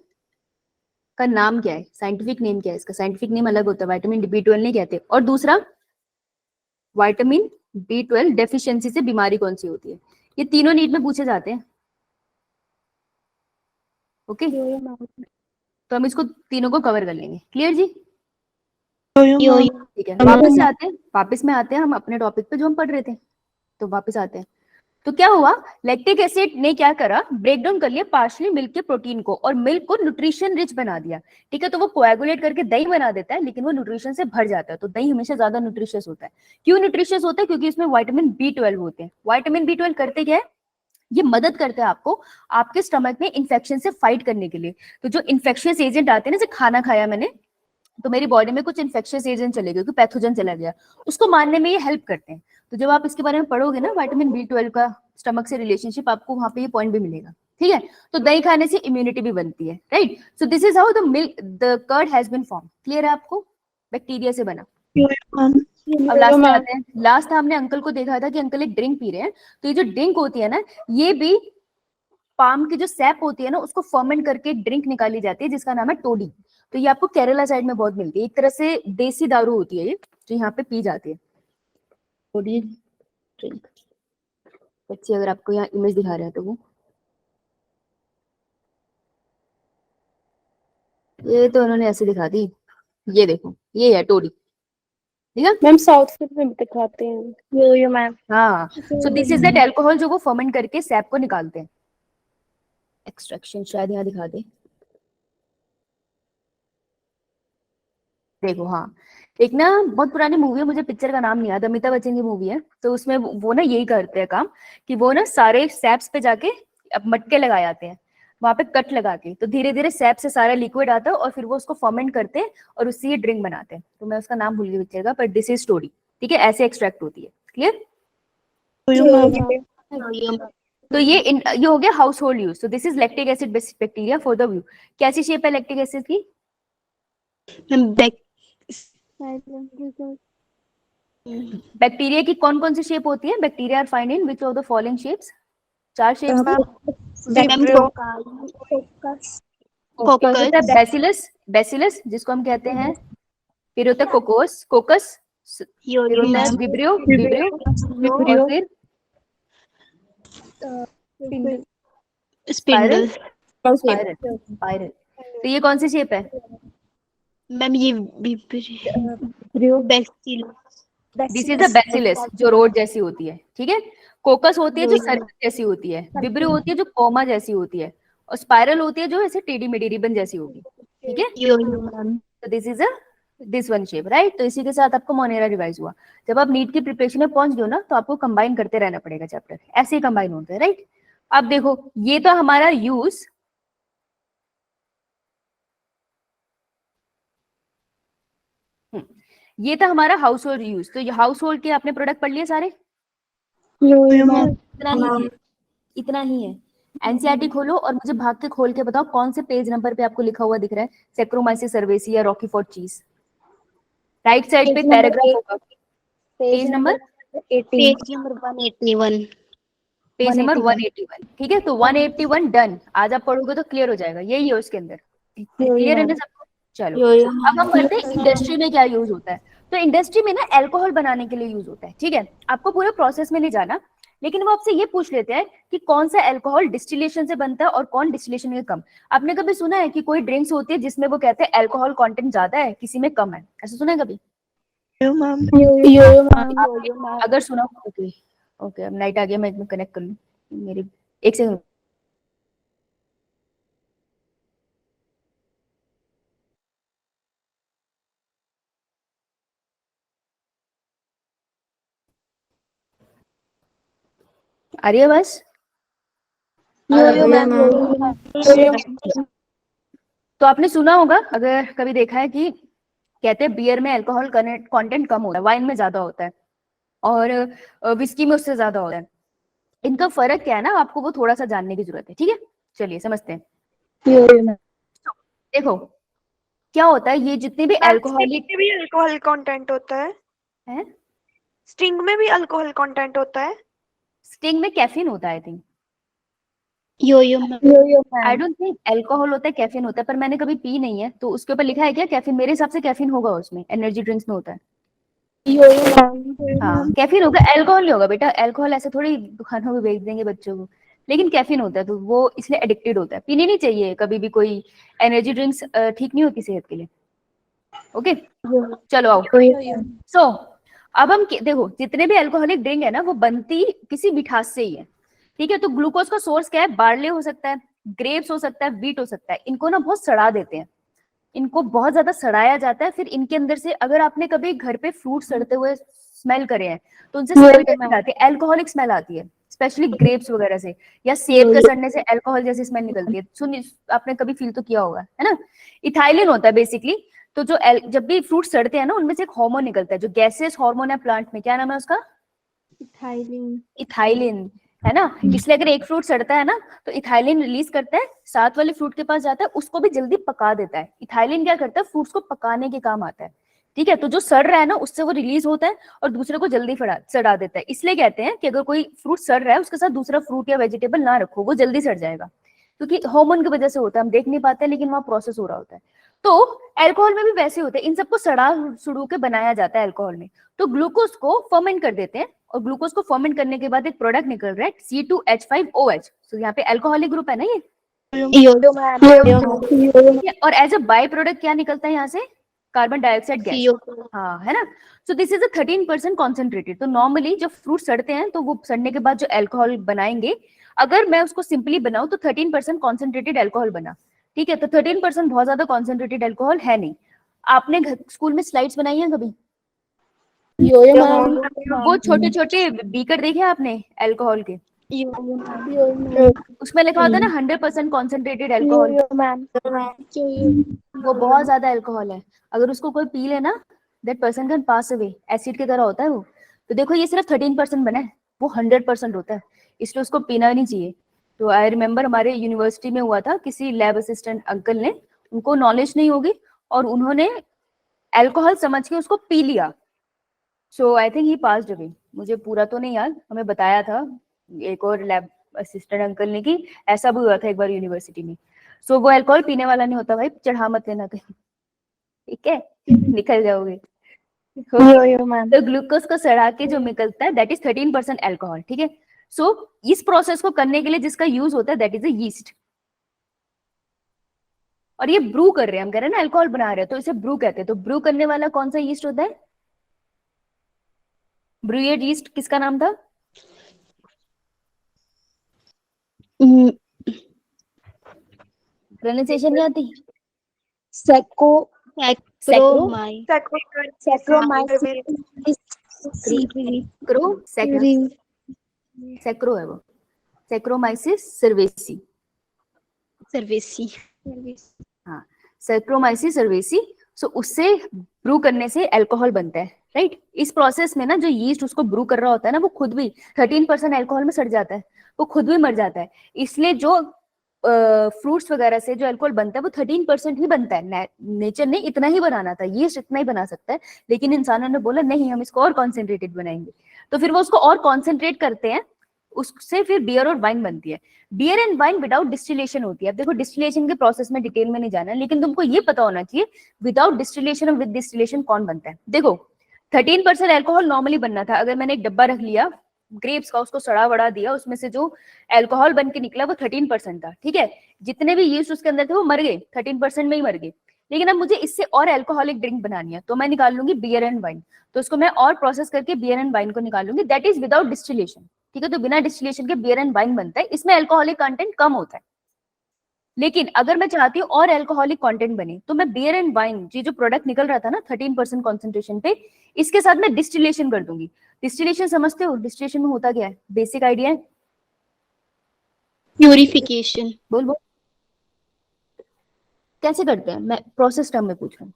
का नाम क्या है, साइंटिफिक नेम क्या है इसका, साइंटिफिक नेम अलग होता है, विटामिन B12 नहीं कहते। और दूसरा, विटामिन B12 डेफिशिएंसी से बीमारी कौन सी होती है। ये तीनों नीट में पूछे जाते हैं। ओके, यो मैम। तो हम इसको तीनों को कवर कर लेंगे। क्लियर जी? यो ठीक है, वापस से आते हैं, वापस में आते हैं हम अपने टॉपिक पे जो हम पढ़ रहे थे। तो वापस आते हैं। तो क्या हुआ, लैक्टिक एसिड ने क्या करा, ब्रेक डाउन कर लिया पार्शली मिल्क के प्रोटीन को, और मिल्क को न्यूट्रिशन रिच बना दिया। ठीक है, तो वो कोएगुलेट करके दही बना देता है, लेकिन वो न्यूट्रिशन से भर जाता है। तो दही हमेशा ज्यादा न्यूट्रिशियस होता है। क्यों न्यूट्रिशियस होता है? क्योंकि इसमें विटामिन B12 होते हैं। विटामिन B12 करते क्या है, ये मदद करते हैं आपको आपके स्टमक में इन्फेक्शन से फाइट करने के लिए। तो जो इन्फेक्शियस एजेंट आते हैं ना, जैसे खाना खाया मैंने तो मेरी बॉडी में कुछ इन्फेक्शियस एजेंट चले गए, क्योंकि पैथोजन चला गया, उसको मारने में ये हेल्प करते हैं। तो जब आप इसके बारे में पढ़ोगे ना, विटामिन B12 का स्टमक से रिलेशनशिप, आपको वहां पे ये पॉइंट भी मिलेगा। ठीक है, तो दही खाने से इम्यूनिटी भी बनती है, right. So this is how the milk the curd has been form. Clear है आपको? बैक्टीरिया से बना। अब लास्ट में आते हैं। लास्ट हमने अंकल को देखा था कि अंकल एक ड्रिंक पी रहे हैं। तो ये जो ड्रिंक होती है ना, ये भी पाम की जो सैप होती है ना, उसको फर्मेंट करके ड्रिंक निकाली जाती है, जिसका नाम है टोडी। तो ये आपको केरला साइड में बहुत मिलती है। एक तरह से देसी दारू होती है ये, जो यहाँ पे पी जाती है, टोडी ड्रिंक। बच्चे अगर आपको यहाँ इमेज दिखा रहे हैं तो वो ये तो उन्होंने ऐसे दिखा दी। ये देखो, ये है टोडी। ठीक है मैम, साउथ फूड में भी दिखाते हैं। यो मैम। हाँ। सो दिस इज दैट एल्कोहल जो वो फर्मेंट करके सैप को निकालते हैं। एक्सट्रैक्शन शायद यहाँ दिखा दे, देखो। हाँ, एक ना बहुत पुरानी मूवी है, मुझे पिक्चर का नाम नहीं याद, अमिताभ बच्चन की मूवी है। तो उसमें वो ना यही करते हैं काम, कि वो ना सारे सैप्स पे जाके अब मटके लगाए आते हैं, वहां पे कट लगा के। तो धीरे धीरे सैप से सारा लिक्विड आता है, और फिर वो उसको फर्मेंट करते हैं और उससे ये ड्रिंक बनाते हैं। तो मैं उसका नाम भूल गई पिक्चर का, पर दिस इज स्टोरी। ठीक है, ऐसे एक्सट्रैक्ट होती है। क्लियर? तो ये हो गया हाउस होल्ड यूज। तो this is lactic acid based bacteria for the view. कैसी शेप है लैक्टिक एसिड की? बैक्टीरिया की कौन कौन सी शेप होती है? Bacteria are find in which of the following shapes? 4 shapes की। बैसिलस, बैसिलस जिसको हम कहते हैं, फिर होता है कोकोस, कोकस, फिर होता है विब्रियो, विब्रियो, और फिर स्पाइरल, स्पाइरल, स्पाइरल। तो ये कौन सी शेप है? मैम ये दिस इज द बैसिलस, जो रोड जैसी होती है। ठीक है, कोकस होती है जो सर्कल जैसी होती है, विब्रियो होती है जो कोमा जैसी होती है, और स्पाइरल होती है जो ऐसे टेढ़ी मेढ़ी रिबन जैसी होगी। ठीक है, तो this is a this one shape, right. तो इसी के साथ आपको मोनेरा रिवाइज हुआ। जब आप नीट की प्रिपरेशन में पहुंच गए ना, तो आपको कंबाइन करते रहना पड़ेगा चैप्टर, ऐसे ही कंबाइन होते हैं, राइट। अब देखो, ये तो हमारा यूज, ये था हमारा हाउस होल्ड यूज। तो ये हाउस होल्ड के आपने प्रोडक्ट पढ़ लिए सारे? इतना ही है, इतना ही है। एनसीईआरटी खोलो और मुझे भाग के खोल के बताओ कौन से पेज नंबर पे आपको लिखा हुआ दिख रहा है सेक्रोमाइसिस सर्वेसिया, रॉकीफोर्ड चीज। राइट साइड पे पैराग्राफ होगा, पेज नंबर 181। Page number 181। ठीक है, तो 181 डन। आज आप पढ़ोगे तो क्लियर हो जाएगा, यही है उसके अंदर। क्लियर है ना सबको? चलो, अब हम बढ़ते हैं इंडस्ट्री में क्या यूज होता है। तो इंडस्ट्री में ना अल्कोहल बनाने के लिए यूज होता है। ठीक है, आपको पूरे प्रोसेस में नहीं जाना, लेकिन वो आपसे ये पूछ लेते हैं कि कौन सा अल्कोहल डिस्टिलेशन से बनता है और कौन डिस्टिलेशन में कम। आपने कभी सुना है कि कोई ड्रिंक्स होती है जिसमें वो कहते हैं अल्कोहल कंटेंट ज्यादा है, किसी में कम है? ऐसा सुना है कभी? अगर सुना हो, ओके ओके, अब नाइट आ गया, मैं इसमें कनेक्ट कर लूं मेरी, एक सेकंड। आ रही है बस? तो आपने सुना होगा, अगर कभी देखा है, कि कहते हैं बियर में अल्कोहल कंटेंट कम होता है, वाइन में ज्यादा होता है, और विस्की में उससे ज्यादा होता है। इनका फर्क क्या है ना, आपको वो थोड़ा सा जानने की जरूरत है। ठीक है, चलिए समझते हैं। देखो क्या होता है, ये जितने भी अल्कोहलिक भी अल्कोहल कंटेंट होता है। स्टिंग में भी अल्कोहल कंटेंट होता है? स्टिंग में कैफीन होता है I think. Yo ma'am. I don't think alcohol होता है, कैफीन होता है, पर मैंने कभी पी नहीं है तो उसके ऊपर लिखा है क्या कैफीन? मेरे हिसाब से कैफीन होगा उसमें, एनर्जी ड्रिंक्स में होता है। हाँ कैफीन होगा, अल्कोहल नहीं होगा बेटा। अल्कोहल ऐसे थोड़ी दुकानों में बेच देंगे बच्चों को, लेकिन कैफीन होता है तो वो इसलिए एडिक्टेड होता है। पीनी नहीं चाहिए कभी भी कोई एनर्जी ड्रिंक्स, ठीक नहीं होती सेहत के लिए। ओके चलो आओ। सो अब हम देखो जितने भी अल्कोहलिक ड्रिंक है ना वो बनती किसी मिठास से ही है, ठीक है। तो ग्लूकोज का सोर्स क्या है? बार्ले हो सकता है, ग्रेप्स हो सकता है, व्हीट हो सकता है। इनको ना बहुत सड़ा देते हैं, इनको बहुत ज्यादा सड़ाया जाता है, फिर इनके अंदर से अगर आपने कभी घर पे फ्रूट सड़ते हुए स्मेल करे हैं तो उनसे स्मेल कैसे आती है? अल्कोहलिक स्मेल आती है, स्पेशली ग्रेप्स वगैरह से, या सेब के सड़ने से अल्कोहल जैसी स्मेल निकलती है। सुन, आपने कभी फील तो किया होगा, है ना। इथाइलिन होता है बेसिकली। तो जो जब भी फ्रूट सड़ते हैं ना उनमें से एक हार्मोन निकलता है जो गैसेस हार्मोन है प्लांट में, क्या नाम है उसका? इथाइलिन, है ना। इसलिए अगर एक फ्रूट सड़ता है ना तो इथाइलिन रिलीज करता है, साथ वाले फ्रूट के पास जाता है, उसको भी जल्दी पका देता है। इथाइलिन क्या करता है? फ्रूट्स को पकाने के काम आता है, ठीक है। तो जो सड़ रहा है ना उससे वो रिलीज होता है और दूसरे को जल्दी सड़ा देता है। इसलिए कहते हैं कि अगर कोई फ्रूट सड़ रहा है उसके साथ दूसरा फ्रूट या वेजिटेबल ना रखो, वो जल्दी सड़ जाएगा, क्योंकि हार्मोन की वजह से होता है, हम देख नहीं पाते लेकिन वहां प्रोसेस हो रहा होता है। तो अल्कोहल में भी वैसे होता है, इन सबको सड़ा सुड़ू के बनाया जाता है अल्कोहल में। तो ग्लूकोज को फर्मेंट कर देते हैं और ग्लूकोज को फर्मेंट करने के बाद एक प्रोडक्ट निकल रहा है C2H5OH। तो यहाँ पे अल्कोहलिक ग्रुप है ना ये, और एज अ बाय प्रोडक्ट क्या निकलता है यहाँ से? Carbon dioxide gas. हाँ है ना। सो दिस इज अ 13% कॉन्सेंट्रेटेड। तो नॉर्मली जब फ्रूट सड़ते हैं तो वो सड़ने के बाद जो अल्कोहल बनाएंगे, अगर मैं उसको सिंपली बनाऊं तो 13% कॉन्सेंट्रेटेड अल्कोहल बना, ठीक है। तो 13% बहुत ज्यादा कॉन्सेंट्रेटेड अल्कोहल है नहीं। आपने स्कूल में स्लाइड्स बनाई है कभी? वो छोटे छोटे बीकर देखे आपने अल्कोहल के? उसमें लिखा होता है ना 100% कॉन्सेंट्रेटेड अल्कोहल। वो बहुत ज्यादा अल्कोहल है, अगर उसको कोई पी लेना that person can pass away, acid की तरह होता है वो। तो देखो ये सिर्फ 13% बना है, वो 100% होता है, इसलिए उसको पीना नहीं चाहिए। तो आई रिमेम्बर हमारे यूनिवर्सिटी में हुआ था, किसी लैब असिस्टेंट अंकल ने, उनको नॉलेज नहीं होगी और उन्होंने अल्कोहल समझ के उसको पी लिया। So I think he passed away, मुझे पूरा तो नहीं याद, हमें बताया था एक और लैब असिस्टेंट अंकल ने कि ऐसा भी हुआ था एक बार यूनिवर्सिटी में। सो वो अल्कोहल पीने वाला नहीं होता भाई, चढ़ा मत लेना कहीं, ठीक है, निकल जाओगे। तो ग्लूकोज को सड़ा के जो निकलता है दैट इज 13% अल्कोहल, ठीक है। सो इस प्रोसेस को करने के लिए जिसका यूज होता है दैट इज अ यीस्ट। और ये ब्रू कर रहे हैं, हम कह रहे हैं ना अल्कोहल बना रहे हैं, तो इसे ब्रू कहते हैं। तो ब्रू करने वाला कौन सा यीस्ट होता है? ब्रूएड यीस्ट किसका नाम था? प्रोनाउंसिएशन नहीं आती? सैक्रो है वो, सैक्रोमाइसिस सर्वेसी। हाँ, सैक्रोमाइसिस सर्वेसी। सो उससे ब्रू करने से अल्कोहल बनता है, राइट। इस प्रोसेस में ना जो यीस्ट उसको ब्रू कर रहा होता है ना, वो खुद भी 13% अल्कोहल में सड़ जाता है, वो खुद भी मर जाता है। इसलिए जो फ्रूट्स वगैरह से जो अल्कोहल बनता है वो 13% ही बनता है। नेचर ने इतना ही बनाना था, यीस्ट इतना ही बना सकता है, लेकिन इंसानों ने बोला नहीं हम इसको और कॉन्सेंट्रेटेड बनाएंगे, तो फिर वो उसको और कॉन्सेंट्रेट करते हैं, उससे फिर बियर और वाइन बनती है। Beer and wine without distillation होती है। अब देखो डिस्टिलेशन के प्रोसेस में डिटेल में नहीं जाना, लेकिन तुमको ये पता होना चाहिए विदाउट डिस्टिलेशन और विद डिस्टिलेशन कौन बनता है। देखो 13% अल्कोहल नॉर्मली बनना था, अगर मैंने एक डब्बा रख लिया ग्रेप्स का, उसको सड़ा वड़ा दिया, उसमें से जो अल्कोहल बन के निकला वो 13% था, ठीक है। जितने भी यीस्ट उसके अंदर थे वो मर गए, 13% में ही मर गए। लेकिन अब मुझे इससे और अल्कोहलिक ड्रिंक बनानी है, तो मैं निकाल लूंगी बियर एंड वाइन। तो उसको मैं और प्रोसेस करके बियर एंड वाइन को निकाल लूंगी, दैट इज विदाउट डिस्टिलेशन, ठीक है। तो बिना डिस्टिलेशन के बियर एंड वाइन बनता है, इसमें अल्कोहलिक कंटेंट कम होता है। लेकिन अगर मैं चाहती हूँ और अल्कोहलिक कंटेंट बने, तो मैं बियर एंड वाइन जो प्रोडक्ट निकल रहा था ना 13% कॉन्सेंट्रेशन पे, इसके साथ मैं डिस्टिलेशन कर दूंगी। डिस्टिलेशन समझते हो? डिस्टिलेशन में होता क्या है, बेसिक आइडिया है? प्यूरिफिकेशन। बोल बोल, कैसे करते हैं? मैं प्रोसेस टर्म में पूछ रहा हूँ।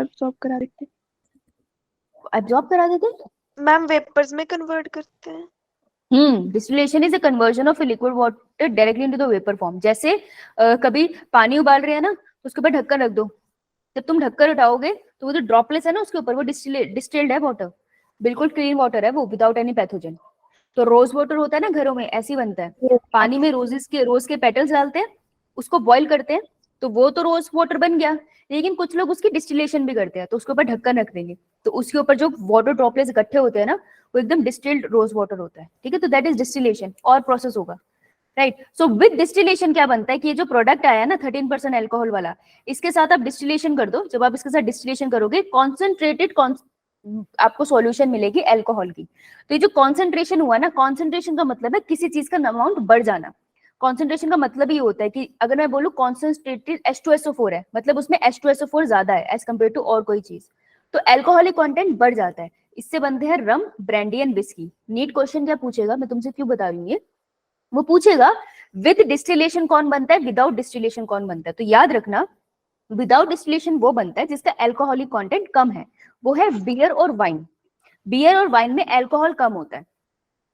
एब्जॉर्ब करा देते एब्जॉर्ब करा देते हैं? मैम, वेपर्स में कन्वर्ट करते हैं। Distillation is a conversion of liquid water directly into the vapour form. जैसे कभी पानी उबाल रहे हैं ना, तो उसके ऊपर ढक्कन रख दो, जब तुम ढक्कन उठाओगे तो वो जो ड्रॉपलेट्स है ना उसके ऊपर वो डिस्टिल्ड है वाटर, बिल्कुल क्लीन वाटर है वो, विदाउट एनी पैथोजन। तो रोज वाटर होता है ना घरों में, ऐसे ही बनता है, पानी में रोज के पेटल्स डालते हैं, उसको बॉईल करते हैं, तो वो तो रोज वाटर बन गया। लेकिन कुछ लोग उसकी डिस्टिलेशन भी करते हैं, तो उसके ऊपर ढक्कन रख देंगे, तो उसके ऊपर जो वाटर ड्रॉपलेट्स इकट्ठे होते हैं ना वो एकदम डिस्टिल्ड रोज वाटर होता है, ठीक है। तो दैट इज डिस्टिलेशन, और प्रोसेस होगा, राइट। सो विद डिस्टिलेशन क्या बनता है कि ये जो प्रोडक्ट आया ना 13% अल्कोहल वाला, इसके साथ आप डिस्टिलेशन कर दो, जब आप इसके साथ डिस्टिलेशन करोगे कॉन्सेंट्रेटेड आपको सॉल्यूशन मिलेगी अल्कोहल की। तो ये जो कॉन्सेंट्रेशन हुआ ना, कॉन्सेंट्रेशन का मतलब है किसी चीज का अमाउंट बढ़ जाना। कॉन्सेंट्रेशन का मतलब ये होता है कि अगर मैं बोलूं कॉन्सेंट्रेटेड H2SO4 है, मतलब उसमें H2SO4 ज्यादा है एज कम्पेयर टू और कोई चीज, तो अल्कोहलिक कंटेंट बढ़ जाता है। इससे बनते हैं rum, brandy and whisky. NEET question क्या पूछेगा, मैं तुमसे क्यों बता रही हूँ ये, वो पूछेगा विद डिस्टिलेशन कौन बनता है, विदाउट डिस्टिलेशन कौन बनता है। तो याद रखना विदाउट डिस्टिलेशन वो बनता है जिसका अल्कोहलिक कंटेंट कम है, वो है बियर और वाइन। बियर और वाइन में अल्कोहल कम होता है,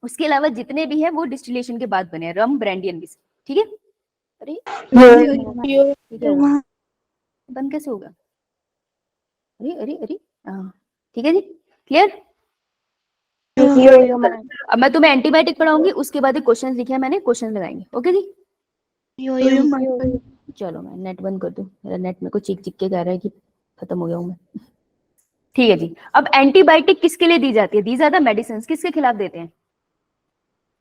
उसके अलावा जितने भी है वो डिस्टिलेशन के बाद बने हैं, रम, ब्रांडी एंड विस्की, ठीक है। अरे ठीक है, बंद कैसे होगा, अरे अरे अरे, हाँ ठीक है जी, क्लियर। अब मैं तुम्हें एंटीबायोटिक पढ़ाऊंगी, उसके बाद क्वेश्चन लिखे हैं मैंने, क्वेश्चन लगाएंगे, ओके जी। चलो मैं नेट बंद कर दूं, मेरा नेट मेरे को चीख चीख के कह रहा है कि खत्म हो गया हूं मैं। ठीक है जी, अब एंटीबायोटिक किसके लिए दी जाती है, दी ज्यादा मेडिसिन किसके खिलाफ देते हैं,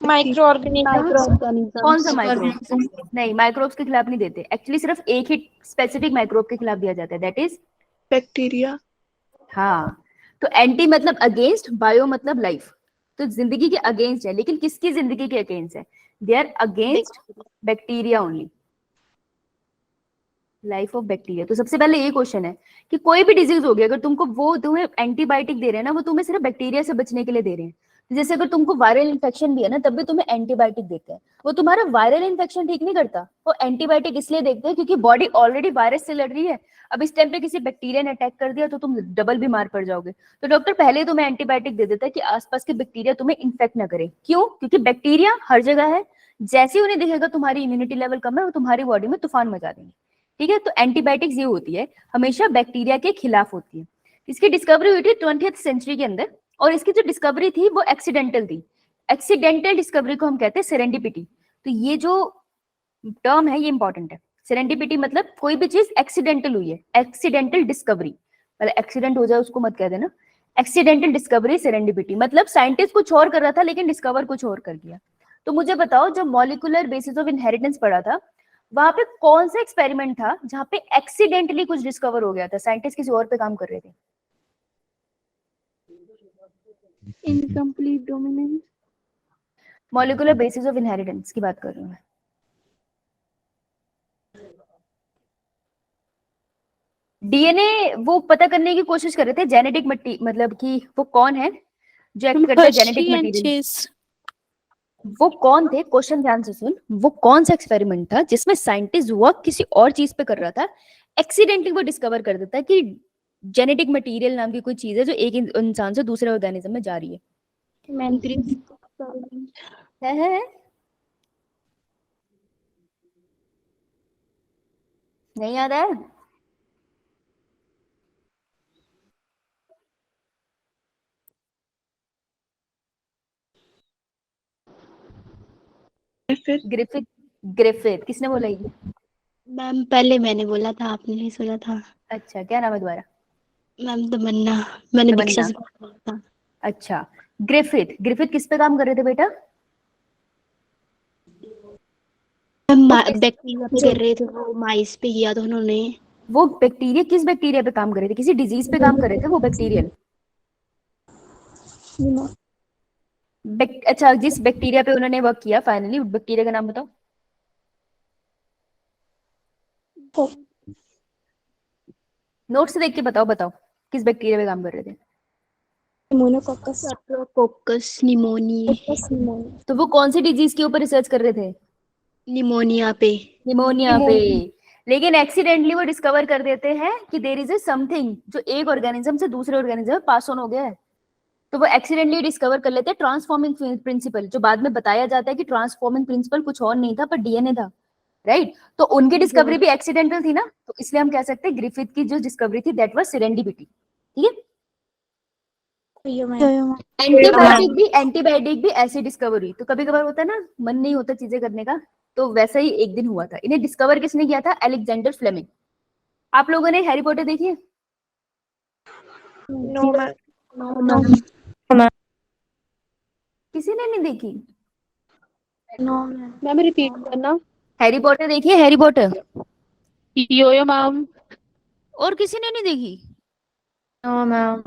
माइक्रो ऑर्गेनिज्म। कौन सा माइक्रोब, नहीं माइक्रोब्स के खिलाफ नहीं देते, एक्चुअली सिर्फ एक ही स्पेसिफिक माइक्रोब के खिलाफ दिया जाता है, दैट इज बैक्टीरिया। हाँ। तो एंटी मतलब अगेंस्ट, बायो मतलब लाइफ, तो जिंदगी के अगेंस्ट है, लेकिन किसकी जिंदगी के अगेंस्ट है, they are against bacteria only, life of bacteria. तो सबसे पहले ये क्वेश्चन है कि कोई भी डिजीज होगी, अगर तुमको वो तुम्हें एंटीबायोटिक दे रहे हैं ना, वो तुम्हें सिर्फ बैक्टीरिया से बचने के लिए दे रहे हैं। तो जैसे अगर तुमको वायरल इन्फेक्शन भी है ना, तब भी तुम्हें एंटीबायोटिक देते हैं, वो तुम्हारा वायरल इन्फेक्शन ठीक नहीं करता, वो एंटीबायोटिक इसलिए देते हैं क्योंकि बॉडी ऑलरेडी वायरस से लड़ रही है, अब इस टाइम पे किसी बैक्टीरिया ने अटैक कर दिया तो तुम डबल बीमार पड़ जाओगे। तो डॉक्टर पहले तुम्हें एंटीबायोटिक दे देता है कि आसपास के बैक्टीरिया तुम्हें इन्फेक्ट ना करे, क्यों, क्योंकि बैक्टीरिया हर जगह है, जैसे ही उन्हें दिखेगा तुम्हारी इम्यूनिटी लेवल कम है, वो तुम्हारी बॉडी में तूफान मचा देंगे, ठीक है। तो एंटीबायोटिक्स ये होती है हमेशा बैक्टीरिया के खिलाफ होती है। इसकी डिस्कवरी हुई थी 20th सेंचुरी के अंदर, और इसकी जो डिस्कवरी थी वो एक्सीडेंटल थी। एक्सीडेंटल डिस्कवरी को हम कहते हैं सेरेंडिपिटी। तो ये जो टर्म है ये इंपॉर्टेंट है, सेरेंडिपिटी मतलब कोई भी चीज एक्सीडेंटल हुई है, एक्सीडेंटल डिस्कवरी, मतलब एक्सीडेंट हो जाए उसको मत कह देना, एक्सीडेंटल डिस्कवरी सेरेंडिपिटी मतलब साइंटिस्ट कुछ और कर रहा था लेकिन डिस्कवर कुछ और कर दिया। तो मुझे बताओ, जब मॉलिक्यूलर बेसिस ऑफ इनहेरिटेंस पढ़ा था, वहां पे कौन सा एक्सपेरिमेंट था जहां पे एक्सीडेंटली कुछ डिस्कवर हो गया था, साइंटिस्ट किसी और पे काम कर रहे थे। Incomplete dominance. Molecular basis of inheritance की बात कर रही हूँ मैं। डीएनए वो पता करने की कोशिश कर रहे थे, जेनेटिक मतलब कि वो कौन है जो एक्ट करता है जेनेटिक मटेरियल, वो कौन थे, क्वेश्चन ध्यान से सुन, वो कौन सा एक्सपेरिमेंट था जिसमें साइंटिस्ट वर्क किसी और चीज पे कर रहा था, एक्सीडेंटली वो डिस्कवर कर देता है कि जेनेटिक मटेरियल नाम की कोई चीज है जो एक इंसान से दूसरे ऑर्गेनिज्म में जा रही है। नहीं याद है, ग्रिफिथ, ग्रिफिथ किसने बोला ये, मैम पहले मैंने बोला था, आपने नहीं सुना था। अच्छा क्या नाम है दोबारा, मैम तमन्ना, मैंने तमन्ना। दीक्षा से बोला था। अच्छा ग्रिफिथ, ग्रिफिथ किस पे काम कर रहे थे बेटा, मैम बैक्टीरिया पे कर रहे थे, वो माइस पे किया था उन्होंने। वो बैक्टीरिया किस बैक्टीरिया पे काम कर रहे थे, किसी डिजीज पे काम कर रहे थे वो बैक्टीरियल, अच्छा जिस बैक्टीरिया पे उन्होंने वर्क किया फाइनली, बैक्टीरिया का नाम बताओ, नोट से देख के बताओ, बताओ किस बैक्टीरिया पे काम कर रहे थे। Streptococcus pneumonia. तो वो कौन सी डिजीज के ऊपर रिसर्च कर रहे थे, निमोनिया पे। निमोनिया पे, लेकिन एक्सीडेंटली वो डिस्कवर कर देते हैं कि देयर इज ए समथिंग जो एक ऑर्गेनिज्म से दूसरे ऑर्गेनिज्म में पास ऑन हो गया है, तो वो एक्सीडेंटली डिस्कवर कर लेते हैं ट्रांसफॉर्मिंग प्रिंसिपल, जो बाद में बताया जाता है कि ट्रांसफॉर्मिंग प्रिंसिपल कुछ और नहीं था पर डीएनए था। राइट। तो उनकी डिस्कवरी भी एक्सीडेंटल थी ना, तो इसलिए हम कह सकते हैं ग्रिफिथ की जो डिस्कवरी थी दैट वाज सेरेंडिपिटी। ठीक है। एंटीबायोटिक भी ऐसी डिस्कवरी, तो कभी कभार होता है ना मन नहीं होता चीजें करने का, तो वैसा ही एक दिन हुआ था। इन्हें डिस्कवर किसने किया था? Alexander Fleming. आप लोगों ने हैरी पॉटर देखी है? No ma'am. किसी ने नहीं देखी? मैम रिपीट करना। हैरी पॉटर देखी है? हैरी पॉटर यो मैम। और किसी ने नहीं देखी? No ma'am.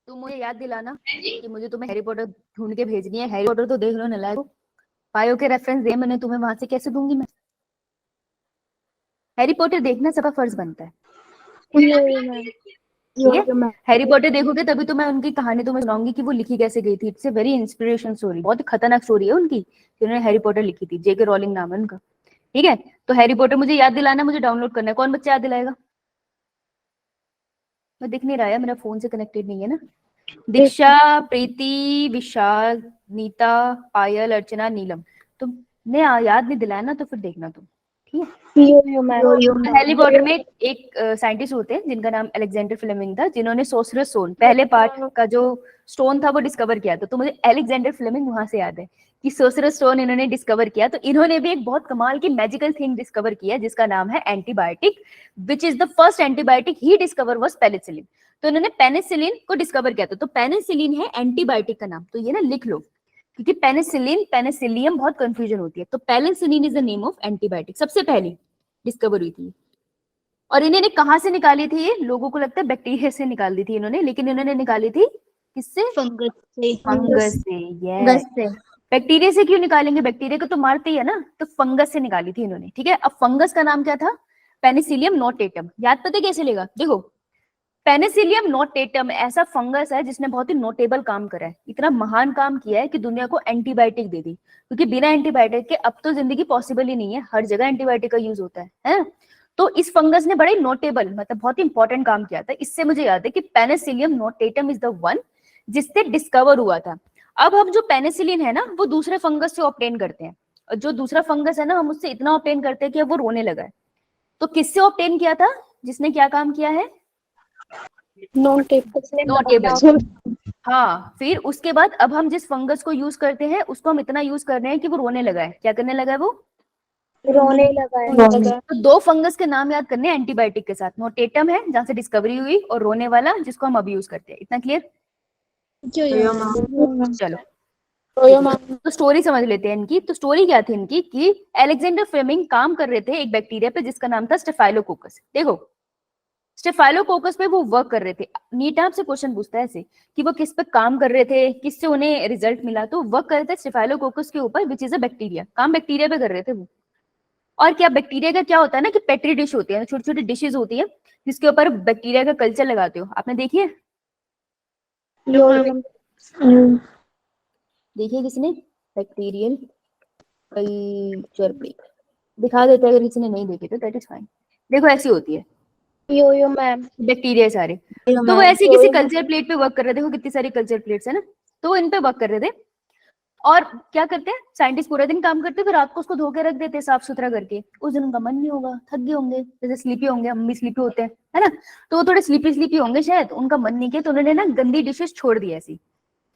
तुम मुझे याद दिलाना कि मुझे तुम्हें हैरी पॉटर ढूंढ के भेजनी है। हैरी पॉटर तो देख लो नलायक, बायो के रेफरेंस दे मैंने तुम्हें, वहां से कैसे दूंगी मैं? हैरी पॉटर देखना सबका फर्ज बनता है। ठीक है। हैरी पॉटर देखोगे तभी तो मैं उनकी कहानी तुम्हें सुनाऊंगी कि वो लिखी कैसे गई थी। It's a very inspirational story, बहुत ही खतरनाक स्टोरी है उनकी, जिन्होंने हैरी पॉटर लिखी थी। जेके रॉलिंग नाम है उनका। ठीक है। तो हैरी पॉटर मुझे याद दिलाना, मुझे डाउनलोड करना है। कौन बच्चा याद दिलाएगा? मैं दिख नहीं रहा है, मेरा फोन से कनेक्टेड नहीं है ना। दीक्षा, प्रीति, विशाल, नीता, पायल, अर्चना, नीलम, तुमने याद नहीं दिलाया ना, तो फिर देखना तुम। ठीक है। हैरी पॉटर में एक साइंटिस्ट होते हैं जिनका नाम अलेक्जेंडर फ्लेमिंग था, जिन्होंने सोसरस स्टोन, पहले पार्ट का जो स्टोन था वो डिस्कवर किया था। तो मुझे अलेक्जेंडर फ्लेमिंग वहां से याद है कि सोसरस स्टोन इन्होंने डिस्कवर किया। तो इन्होंने भी एक बहुत कमाल की मैजिकल थिंग डिस्कवर किया जिसका नाम है antibiotic, which is the first antibiotic he discover was penicillin. तो इन्होंने पेनिसिलिन को डिस्कवर किया था। तो पेनिसिलिन है एंटीबायोटिक का नाम, तो ये ना लिख लो, क्योंकि पेनिसिलिन पेनिसिलियम बहुत कंफ्यूजन होती है। तो penicillin is the name of antibiotic, सबसे पहली डिस्कवर हुई थी। और इन्होंने कहां से निकाली थी? ये लोगों को लगता है बैक्टीरिया से निकाल दी थी इन्होंने, लेकिन इन्होंने निकाली थी किससे? फंगस से। फंगस से। यस। बैक्टीरिया से क्यों निकालेंगे? बैक्टीरिया को तो मारते ही है ना। तो फंगस से निकाली थी इन्होंने। ठीक है। अब फंगस का नाम क्या था? Penicillium notatum. याद पता कैसे लेगा? देखो, पेनिसिलियम नोटेटम ऐसा फंगस है जिसने बहुत ही नोटेबल काम करा है, इतना महान काम किया है कि दुनिया को एंटीबायोटिक दे दी। क्योंकि बिना एंटीबायोटिक के अब तो जिंदगी पॉसिबल ही नहीं है, हर जगह एंटीबायोटिक का यूज होता है? तो इस फंगस ने बड़े नोटेबल, मतलब बहुत ही इंपॉर्टेंट काम किया था। इससे मुझे याद है कि Penicillium notatum is the one जिससे डिस्कवर हुआ था। अब हम जो पेनिसिलिन है ना, वो दूसरे फंगस से ऑब्टेन करते हैं, और जो दूसरा फंगस है ना, हम उससे इतना ऑब्टेन करते हैं कि अब वो रोने लगा है। तो किससे ऑब्टेन किया था? जिसने क्या काम किया है? नोटेबल। हाँ, फिर उसके बाद अब हम जिस फंगस को यूज करते हैं उसको हम इतना यूज कर रहे हैं कि वो रोने लगा है। क्या करने लगा है? वो रोने लगा है। तो दो फंगस के नाम याद करने एंटीबायोटिक के साथ। नोटेटम है जहां से डिस्कवरी हुई, और रोने वाला जिसको हम अब यूज करते हैं। इतना क्लियर? चलो तो स्टोरी समझ लेते हैं इनकी। तो स्टोरी क्या थी इनकी कि अलेक्जेंडर फ्लेमिंग काम कर रहे थे एक बैक्टीरिया पे जिसका नाम था स्टेफाइलोकोकस। देखो, स्टेफाइलोकोकस पे वो वर्क कर रहे थे। नीट आपसे क्वेश्चन पूछता है ऐसे कि वो किस पे काम कर रहे थे, किससे उन्हें रिजल्ट मिला। तो वर्क कर रहे थे स्टेफाइलोकोकस के ऊपर, विच इज अ बैक्टीरिया। काम बैक्टीरिया पे कर रहे थे वो। और क्या बैक्टीरिया का क्या होता है ना कि पेट्री डिश होती है, छोटी छोटी डिशेज होती है जिसके ऊपर बैक्टीरिया का कल्चर लगाते हो। आपने देखी है? देखिए किसने? बैक्टीरियल कल्चर प्लेट दिखा देते हैं अगर किसी ने नहीं देखे तो, दैट इज फाइन। देखो ऐसी होती है यो मैम। बैक्टीरिया सारे। तो वो ऐसे किसी कल्चर प्लेट पे वर्क कर रहे थे। देखो कितनी सारी कल्चर प्लेट्स है ना, तो वो इन पे वर्क कर रहे थे। और क्या करते हैं साइंटिस्ट? पूरा दिन काम करते, फिर रात को उसको धो के रख देते साफ सुथरा करके। उस दिन उनका मन नहीं होगा, थक गए होंगे, जैसे स्लीपी होंगे, हम भी स्लीपी होते हैं, है ना। तो वो थोड़े स्लीपी स्लीपी होंगे शायद, उनका मन नहीं किया, तो उन्होंने ना गंदी डिशेस छोड़ दी ऐसी,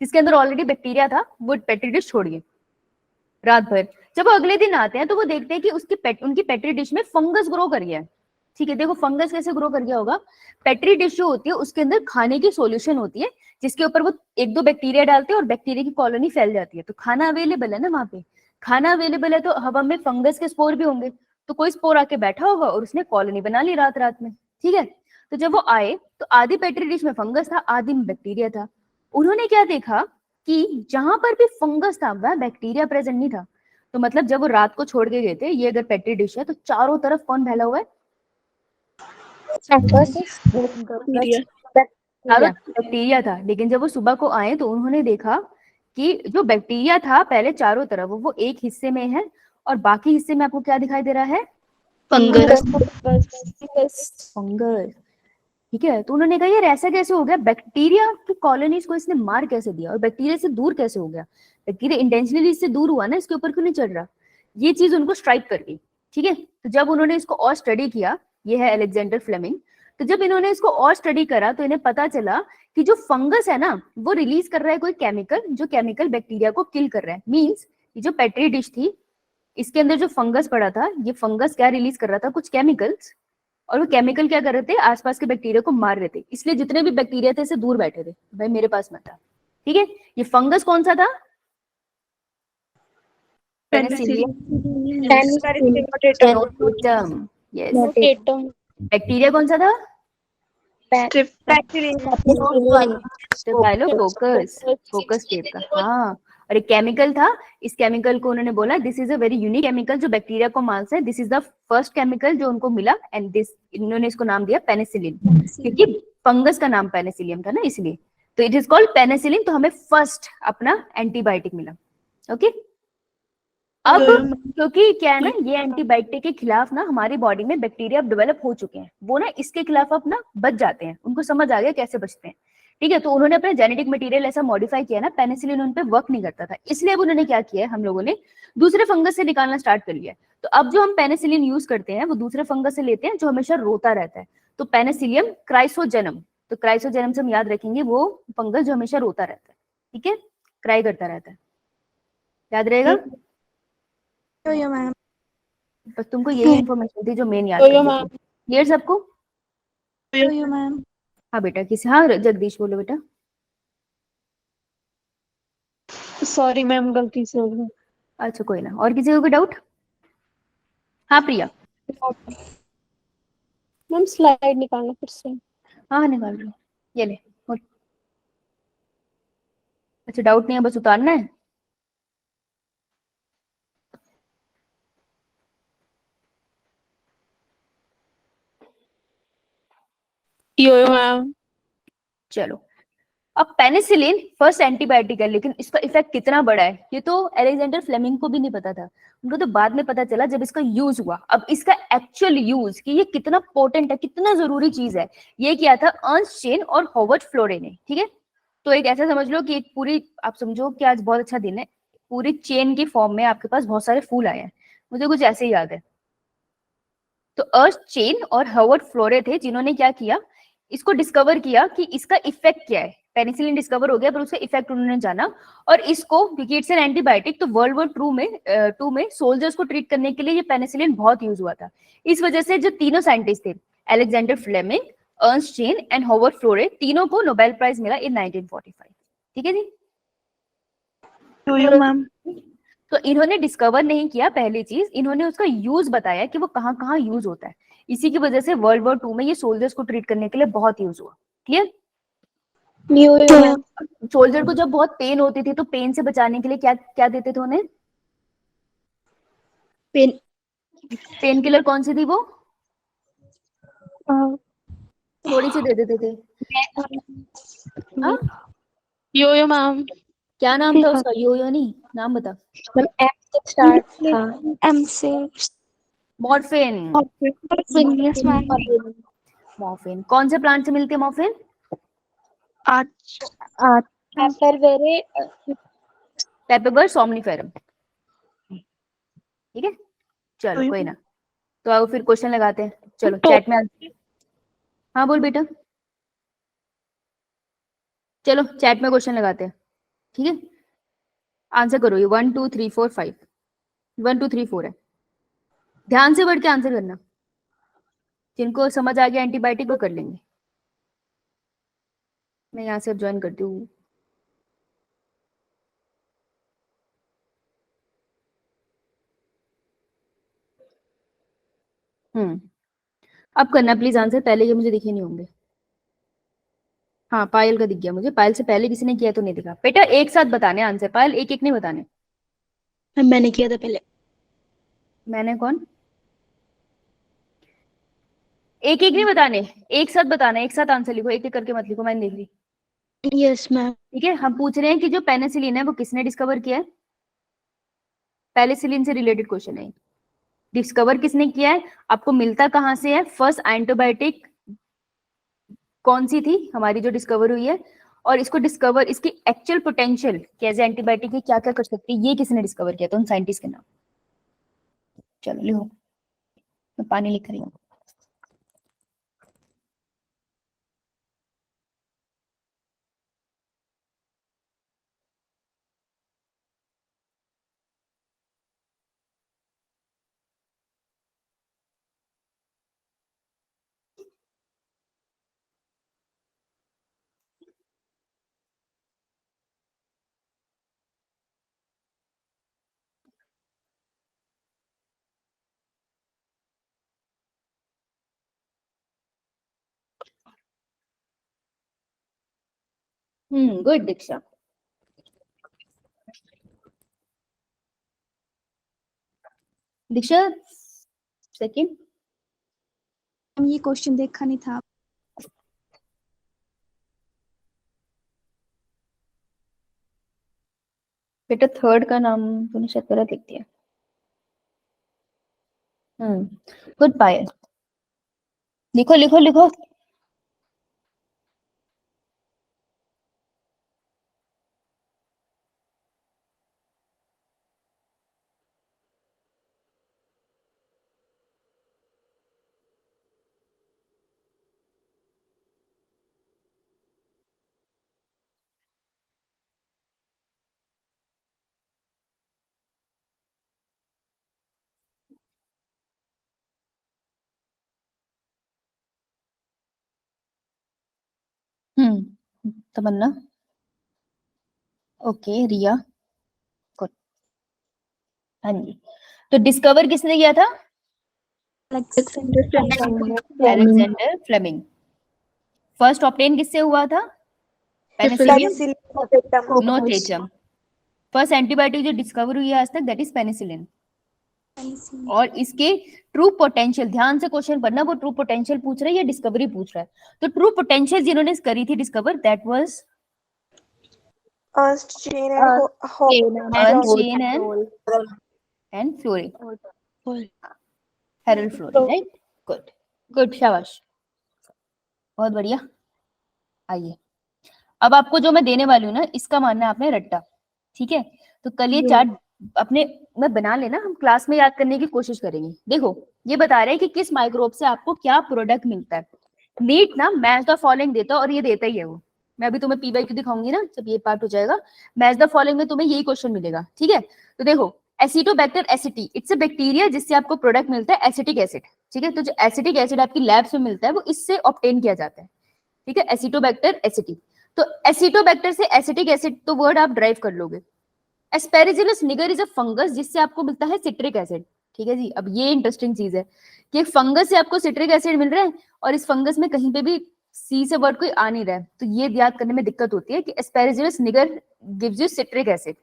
जिसके अंदर ऑलरेडी बैक्टीरिया था। वो पेट्री डिश छोड़ गए रात भर। जब वो अगले दिन आते हैं तो वो देखते हैं कि उनकी पेट्री डिश में फंगस ग्रो कर गया है। ठीक है। देखो फंगस कैसे ग्रो कर गया होगा? पेट्री डिश जो होती है उसके अंदर खाने की सॉल्यूशन होती है, जिसके ऊपर वो एक दो बैक्टीरिया डालते हैं और बैक्टीरिया की कॉलोनी फैल जाती है। तो खाना अवेलेबल है ना वहां पे, खाना अवेलेबल है तो हवा में फंगस के स्पोर भी होंगे। तो कोई स्पोर आके बैठा होगा और उसने कॉलोनी बना ली रात रात में। ठीक है। तो जब वो आए तो आधी पेट्री डिश में फंगस था, आधी में बैक्टीरिया था। उन्होंने क्या देखा कि जहां पर भी फंगस था वह बैक्टीरिया प्रेजेंट नहीं था। तो मतलब जब वो रात को छोड़ के गए थे, ये अगर पेट्री डिश है तो चारों तरफ कौन फैला हुआ है? बैक्टीरिया था। लेकिन जब वो सुबह को आए तो उन्होंने देखा कि जो बैक्टीरिया था पहले चारों तरफ, वो एक हिस्से में है, और बाकी हिस्से में आपको क्या दिखाई दे रहा है? फंगस। फंगस। ठीक है, तो उन्होंने कहा यार ऐसा कैसे हो गया, बैक्टीरिया की कॉलोनीज को इसने मार कैसे दिया और बैक्टीरिया से दूर कैसे हो गया, बैक्टीरिया इंटेंशनली इससे दूर हुआ ना, इसके ऊपर क्यों नहीं चढ़ रहा। ये चीज उनको स्ट्राइक कर गई। ठीक है, तो जब उन्होंने इसको और स्टडी किया, ये है अलेक्जेंडर फ्लेमिंग, तो जब इन्होंने इसको और स्टडी करा तो इन्हें पता चला कि जो फंगस है ना वो रिलीज कर रहा है कोई केमिकल, जो केमिकल बैक्टीरिया को किल कर रहा है। मींस ये जो पेट्री डिश थी इसके अंदर जो फंगस पड़ा था, ये फंगस क्या रिलीज कर रहा था, कुछ केमिकल्स, और वो केमिकल क्या कर रहे थे, आसपास के बैक्टीरिया को मार रहे थे। इसलिए जितने भी बैक्टीरिया थे इसे दूर बैठे थे, भाई मेरे पास मत आ। ठीक है, ये फंगस कौन सा था, Penicillium notatum. Yes, Notatum. Bacteria कौन सा था, स्टेफाइलोकोकस, कोकस टेप का। हाँ, और एक केमिकल था, इस केमिकल को उन्होंने बोला this is a very unique chemical जो बैक्टीरिया को मारता है, this is the first chemical जो उनको मिला, एंड दिस इन्होंने इसको नाम दिया पेनिसिलिन, क्योंकि फंगस का नाम पेनिसिलियम था ना इसलिए, तो इट इज कॉल्ड पेनिसिलिन। तो हमें फर्स्ट अपना एंटीबायोटिक मिला। ओके, अब क्योंकि क्या है ना, ये एंटीबायोटिक के खिलाफ ना हमारी बॉडी में बैक्टीरिया अब डेवलप हो चुके हैं, वो ना इसके खिलाफ अब ना बच जाते हैं, उनको समझ आ गया कैसे बचते हैं। ठीक है, तो उन्होंने अपना जेनेटिक मटेरियल ऐसा मॉडिफाई किया ना, पेनिसिलिन उन पे वर्क नहीं करता था, इसलिए अब उन्होंने क्या किया है, हम लोगों ने दूसरे फंगस से निकालना स्टार्ट कर लिया है। तो अब जो हम पेनिसिलिन यूज करते हैं वो दूसरे फंगस से लेते हैं जो हमेशा रोता रहता है, तो पेनिसिलियम क्राइसोजेनम। तो क्राइसोजेनम से हम याद रखेंगे वो फंगस जो हमेशा रोता रहता है। ठीक है, क्राई करता रहता है, याद रहेगा। मैम। बस तुमको यही इन्फॉर्मेशन थी जो मेन याद करनी थी। क्लियर सबको। मैम। हाँ बेटा, किसी, हाँ जगदीश बोलो बेटा। सॉरी मैम, गलती से हो गया। अच्छा कोई ना, और किसी को कोई डाउट। हाँ प्रिया। मैम स्लाइड निकालना फिर से। हाँ निकाल रही हूँ, ये ले। अच्छा डाउट नहीं है, बस उतारना है। यो मैम। चलो, अब पेनिसिलिन फर्स्ट एंटीबायोटिक है, लेकिन इसका इफेक्ट कितना बड़ा है ये तो अलेक्जेंडर फ्लेमिंग को भी नहीं पता था, उनको तो बाद में पता चला जब इसका यूज हुआ। अब इसका एक्चुअल यूज कि ये कितना पोटेंट है, कितना जरूरी चीज है, ये किया था अर्नस्ट चेन और हॉवर्ड फ्लोरे ने। ठीक है, तो एक ऐसा समझ लो कि एक पूरी, आप समझो कि आज बहुत अच्छा दिन है, पूरी चेन की फॉर्म में आपके पास बहुत सारे फूल आए हैं, मुझे कुछ ऐसे ही याद है। तो अर्नस्ट चेन और हॉवर्ड फ्लोरे थे जिन्होंने क्या किया, इसको डिस्कवर किया कि इसका इफेक्ट क्या है। पेनिसिलिन डिस्कवर हो गया पर उसका इफेक्ट उन्होंने जाना, और इसको क्योंकि इट्स एन एंटीबायोटिक, तो वर्ल्ड वॉर टू में सोल्जर्स को ट्रीट करने के लिए ये पेनिसिलिन बहुत यूज हुआ था। इस वजह से जो तीनों साइंटिस्ट थे, Alexander Fleming, Ernst Chain and Howard Florey, तीनों को नोबेल प्राइज मिला इन 1945। ठीक है जी। मैम। तो इन्होंने डिस्कवर नहीं किया पहली चीज, इन्होंने उसका यूज बताया कि वो कहाँ कहाँ यूज होता है। इसी की वजह से वर्ल्ड वॉर टू में ये सोल्जर्स को ट्रीट करने के लिए बहुत यूज हुआ। क्लियर। सोल्जर को जब बहुत पेन होती थी तो पेन से बचाने के लिए क्या क्या देते थे उन्हें, पेन पेन किलर कौन सी थी वो, थोड़ी सी दे देते थे। हाँ यो मैम। क्या नाम था उसका, यो नहीं, नाम बता। एम से मॉर्फिन। Yes ma'am. मॉर्फिन कौन से प्लांट से मिलती है मॉर्फिन, पेपरबर सोमनिफेरम। ठीक है, चलो कोई ना, तो आओ फिर क्वेश्चन लगाते हैं। चलो चैट में हाँ बोल बेटा, चलो चैट में क्वेश्चन लगाते हैं। ठीक है, आंसर करो, ये 1 2 3 4 5, 1 2 3 4 है, ध्यान से बढ़ के आंसर करना, जिनको समझ आ गया एंटीबायोटिक वो कर लेंगे। मैं यहाँ से अब ज्वाइन करती हूँ। अब करना प्लीज आंसर, पहले ये मुझे दिखे नहीं होंगे। हाँ पायल का दिख गया मुझे, पायल से पहले किसी ने किया तो नहीं दिखा। बेटा एक साथ बताने आंसर, पायल एक एक नहीं बताने। मैंने किया था पहले। मैंने कौन, एक एक नहीं बताने, एक साथ बताना, एक साथ आंसर लिखो, एक एक करके मत लिखो, मैंने लिख ली। Yes ma'am. ठीक है, हम पूछ रहे हैं कि जो पेनिसिलिन है वो किसने डिस्कवर किया है, पेनिसिलिन से रिलेटेड क्वेश्चन है। डिस्कवर किसने किया है, आपको मिलता कहां से है, फर्स्ट एंटीबायोटिक कौन सी थी हमारी जो डिस्कवर हुई है, और इसको डिस्कवर, इसकी एक्चुअल पोटेंशियल कैसे एंटीबायोटिक क्या क्या कर सकती है, ये किसने डिस्कवर किया था, उन साइंटिस्ट के नाम। चलो लिखो, मैं पानी लिख रही हूँ। गुड दीक्षा। दीक्षा सेकंड। ये क्वेश्चन देखा नहीं था। बेटा थर्ड का नाम तूने शायद गलत लिख दिया। गुड पायल, लिखो लिखो लिखो। तमन्ना, ओके, रिया, गुड। हाँ जी, तो डिस्कवर किसने किया था? Alexander Fleming. फर्स्ट ऑब्टेन किससे हुआ था? पेनिसिलिन, नोचेचम। फर्स्ट एंटीबायोटिक जो डिस्कवर हुई है आज तक, दैट इज पेनिसिलिन। और इसके ट्रू पोटेंशियल, ध्यान से क्वेश्चन पढ़ना, वो ट्रू पोटेंशियल पूछ रहा है या डिस्कवरी पूछ रहा है? तो ट्रू पोटेंशियल जिन्होंने करी थी discover, that was Ernst Chain and Chain and Fleury, Harold Fleury, right? Good good, शाबाश, बहुत बढ़िया। आइए, अब आपको जो मैं देने वाली हूँ ना, इसका मानना है आपने रट्टा, ठीक है? तो कल ये चार्ट अपने में बना लेना, हम क्लास में याद करने की कोशिश करेंगे। देखो, ये बता रहे हैं कि किस माइक्रोब से आपको क्या प्रोडक्ट मिलता है। नीट ना मैच द फॉलोइंग देता है, और ये देता ही है वो। मैं अभी तुम्हें पीवाईक्यू दिखाऊंगी ना, जब ये पार्ट हो जाएगा, मैच द फॉलोइंग में तुम्हें यही क्वेश्चन मिलेगा, ठीक है? तो देखो, एसिटोबैक्टर एसिटी, इट्स अ बैक्टीरिया जिससे आपको प्रोडक्ट मिलता है एसिटिक एसिड, ठीक है? तो जो एसिटिक एसिड आपकी लैब्स में मिलता है, वो इससे ऑब्टेन किया जाता है, ठीक है? एसिटोबैक्टर एसिटी। तो एसिटोबैक्टर से एसिटिक एसिड, तो वर्ड आप ड्राइव कर लोगे। एस्पेरिजिलस निगर इज अ फंगस जिससे आपको मिलता है सिट्रिक एसिड, ठीक है जी? अब ये इंटरेस्टिंग चीज है कि एक फंगस से आपको सिट्रिक एसिड मिल रहा है, और इस फंगस में कहीं पे भी सी से वर्ड कोई आ नहीं रहा है, तो ये याद करने में दिक्कत होती है कि एस्पेरिजिलस निगर गिव्स यू सिट्रिक एसिड।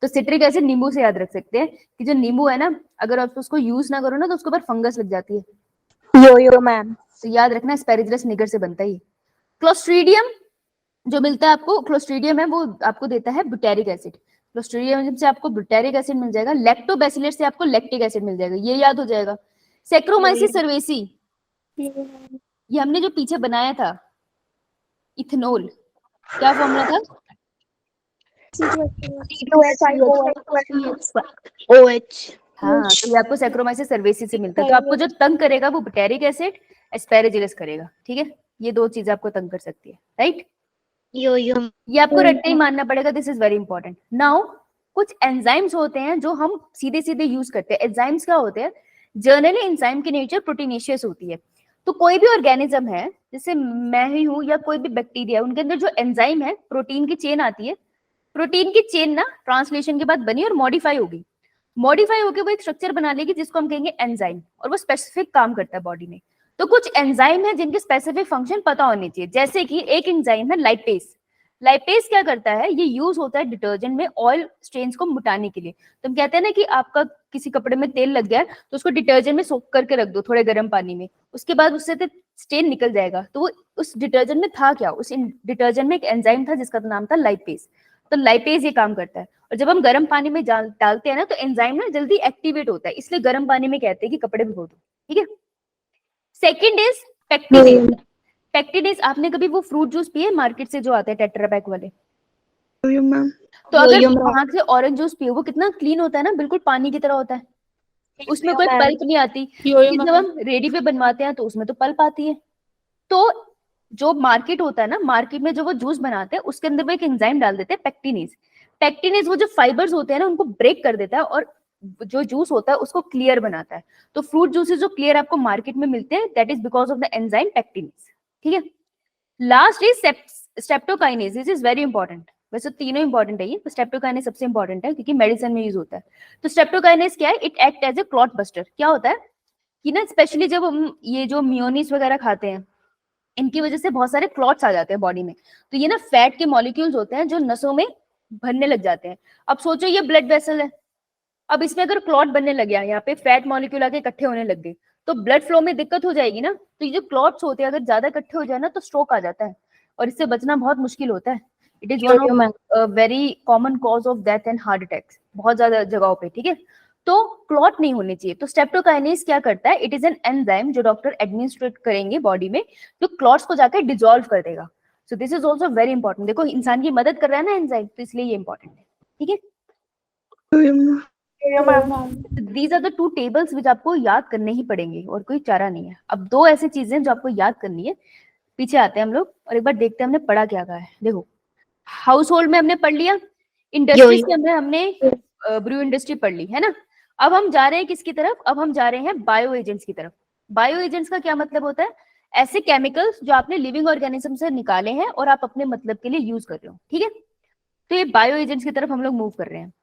तो सिट्रिक एसिड नींबू से याद रख सकते हैं कि जो नींबू है ना, अगर आप उसको यूज ना करो ना, तो उसके ऊपर फंगस लग जाती है। Yo-yo ma'am. तो याद रखना, एस्पेरिजिलस निगर से बनता है। क्लोस्ट्रीडियम जो मिलता है आपको, क्लोस्ट्रीडियम है, वो आपको देता है बुटारिक एसिड। क्लोस्ट्रीडियम से आपको बुटारिक एसिड मिल जाएगा। लैक्टोबैसिलस से आपको लैक्टिक एसिड मिल जाएगा, ये याद हो जाएगा। सैक्रोमाइसिस सर्वेसी, ये हमने जो पीछे बनाया था, इथेनॉल, क्या फॉर्मूला था? OH। हाँ, तो ये आपको सैक्रोमाइसिस सर्वेसी से मिलता है। तो आपको जो तंग करेगा वो बुटारिक एसिड, एस्पेरेजिलस करेगा, ठीक है? ये दो चीजें आपको तंग कर सकती है, राइट? यो ये आपको रट्टे ही मानना पड़ेगा, this is very important. Now कुछ एंजाइम्स होते हैं जो हम सीधे सीधे यूज करते हैं। एंजाइम्स क्या होते हैं? जनरली एंजाइम की नेचर प्रोटीनेशियस होती है। तो कोई भी ऑर्गेनिज्म है, जैसे मैं ही हूं या कोई भी बैक्टीरिया, उनके अंदर जो एंजाइम है, प्रोटीन की चेन आती है। प्रोटीन की चेन ना ट्रांसलेशन के बाद बनी और मॉडिफाई होगी। मॉडिफाई होकर वो एक स्ट्रक्चर बना लेगी जिसको हम कहेंगे एंजाइम, और वो स्पेसिफिक काम करता है बॉडी में। तो कुछ एंजाइम है जिनके स्पेसिफिक फंक्शन पता होने चाहिए, जैसे कि एक एंजाइम है लाइपेज। लाइपेज क्या करता है? ये यूज होता है डिटर्जेंट में ऑयल स्टेन्स को मिटाने के लिए। तो हम कहते हैं ना कि आपका किसी कपड़े में तेल लग गया है, तो उसको डिटर्जेंट में सोक करके रख दो थोड़े गर्म पानी में, उसके बाद उससे तो स्टेन निकल जाएगा। तो वो उस डिटर्जेंट में था क्या? उस डिटर्जेंट में एक एंजाइम था जिसका नाम था लाइपेज। तो लाइपेज ये काम करता है, और जब हम गर्म पानी में डालते हैं ना, तो एंजाइम ना जल्दी एक्टिवेट होता है, इसलिए गर्म पानी में कहते हैं कि कपड़े भिगो दो, ठीक है? Second is pectinase. पेक्टिनेज, आपने कभी वो फ्रूट जूस पिए मार्केट से जो आते हैं टेट्रा पैक वाले? मैम तो अगर यो, मैम। वहां से ऑरेंज जूस पियो वो कितना क्लीन होता है ना, बिल्कुल पानी की तरह होता है, उसमें कोई मैम। पल्प नहीं आती। कि जब हम रेडी पे बनवाते हैं तो उसमें तो पल्प आती है। तो जो मार्केट होता है ना, मार्केट में जो वो जूस बनाते हैं उसके अंदर वो एक एंजाइम डाल देते हैं पेक्टिनेज। पेक्टिनेज वो जो फाइबर्स होते हैं ना उनको ब्रेक कर देता है और जो जूस होता है उसको क्लियर बनाता है। तो फ्रूट जूसेस जो क्लियर आपको मार्केट में मिलते हैं that is because of the enzyme pectinase. ठीक है, last is streptokinase, this is very important. वैसे तीनों इंपॉर्टेंट है, ये स्ट्रेप्टोकाइनेज सबसे इंपॉर्टेंट है क्योंकि मेडिसिन में यूज होता है। तो स्ट्रेप्टोकाइनेज क्या है? It act as a clot buster. क्या होता है कि ना स्पेशली जब हम ये जो मियोनीज वगैरह खाते हैं इनकी वजह से बहुत सारे क्लॉट्स आ जाते हैं बॉडी में। तो ये ना फैट के मॉलिक्यूल्स होते हैं जो नसों में भरने लग जाते हैं। अब सोचो ये ब्लड वेसल है, अब इसमें अगर क्लॉट बनने लग गया, यहाँ पे फैट मॉलिक्यूल आके इकट्ठे होने लग गए तो ब्लड फ्लो में दिक्कत हो जाएगी ना। तो ये जो क्लॉट्स होते हैं अगर ज्यादा इकट्ठे हो जाए ना तो स्ट्रोक आ जाता है और इससे बचना बहुत मुश्किल होता है। It is one of very common cause of death and heart attacks बहुत ज्यादा जगहों पे। ठीक है, तो क्लॉट नहीं होने चाहिए। तो स्ट्रेप्टोकाइनेज क्या करता है? इट इज एन एंजाइम जो डॉक्टर एडमिनिस्ट्रेट करेंगे बॉडी में, जो क्लॉट्स को जाकर डिसॉल्व कर देगा। सो this is also very important. देखो इंसान की मदद कर रहा है ना एंजाइम, तो इसलिए ये इंपॉर्टेंट है। ठीक है, these are the two tables which आपको याद करने ही पड़ेंगे और कोई चारा नहीं है। अब दो ऐसी चीजें जो आपको याद करनी है। पीछे आते हैं हम लोग और एक बार देखते हैं हमने पढ़ा क्या कहा है। देखो हाउस होल्ड में हमने पढ़ लिया, इंडस्ट्रीज के अंदर हमने ब्रू इंडस्ट्री पढ़ ली है ना। अब हम जा रहे हैं किसकी तरफ? अब हम जा रहे हैं बायो एजेंट्स की तरफ। बायो एजेंट्स का क्या मतलब होता है? ऐसे केमिकल्स जो आपने लिविंग ऑर्गेनिज्म से निकाले हैं और आप अपने मतलब के लिए यूज कर रहे हो। ठीक है, तो ये बायो एजेंट्स की तरफ हम लोग मूव कर रहे हैं।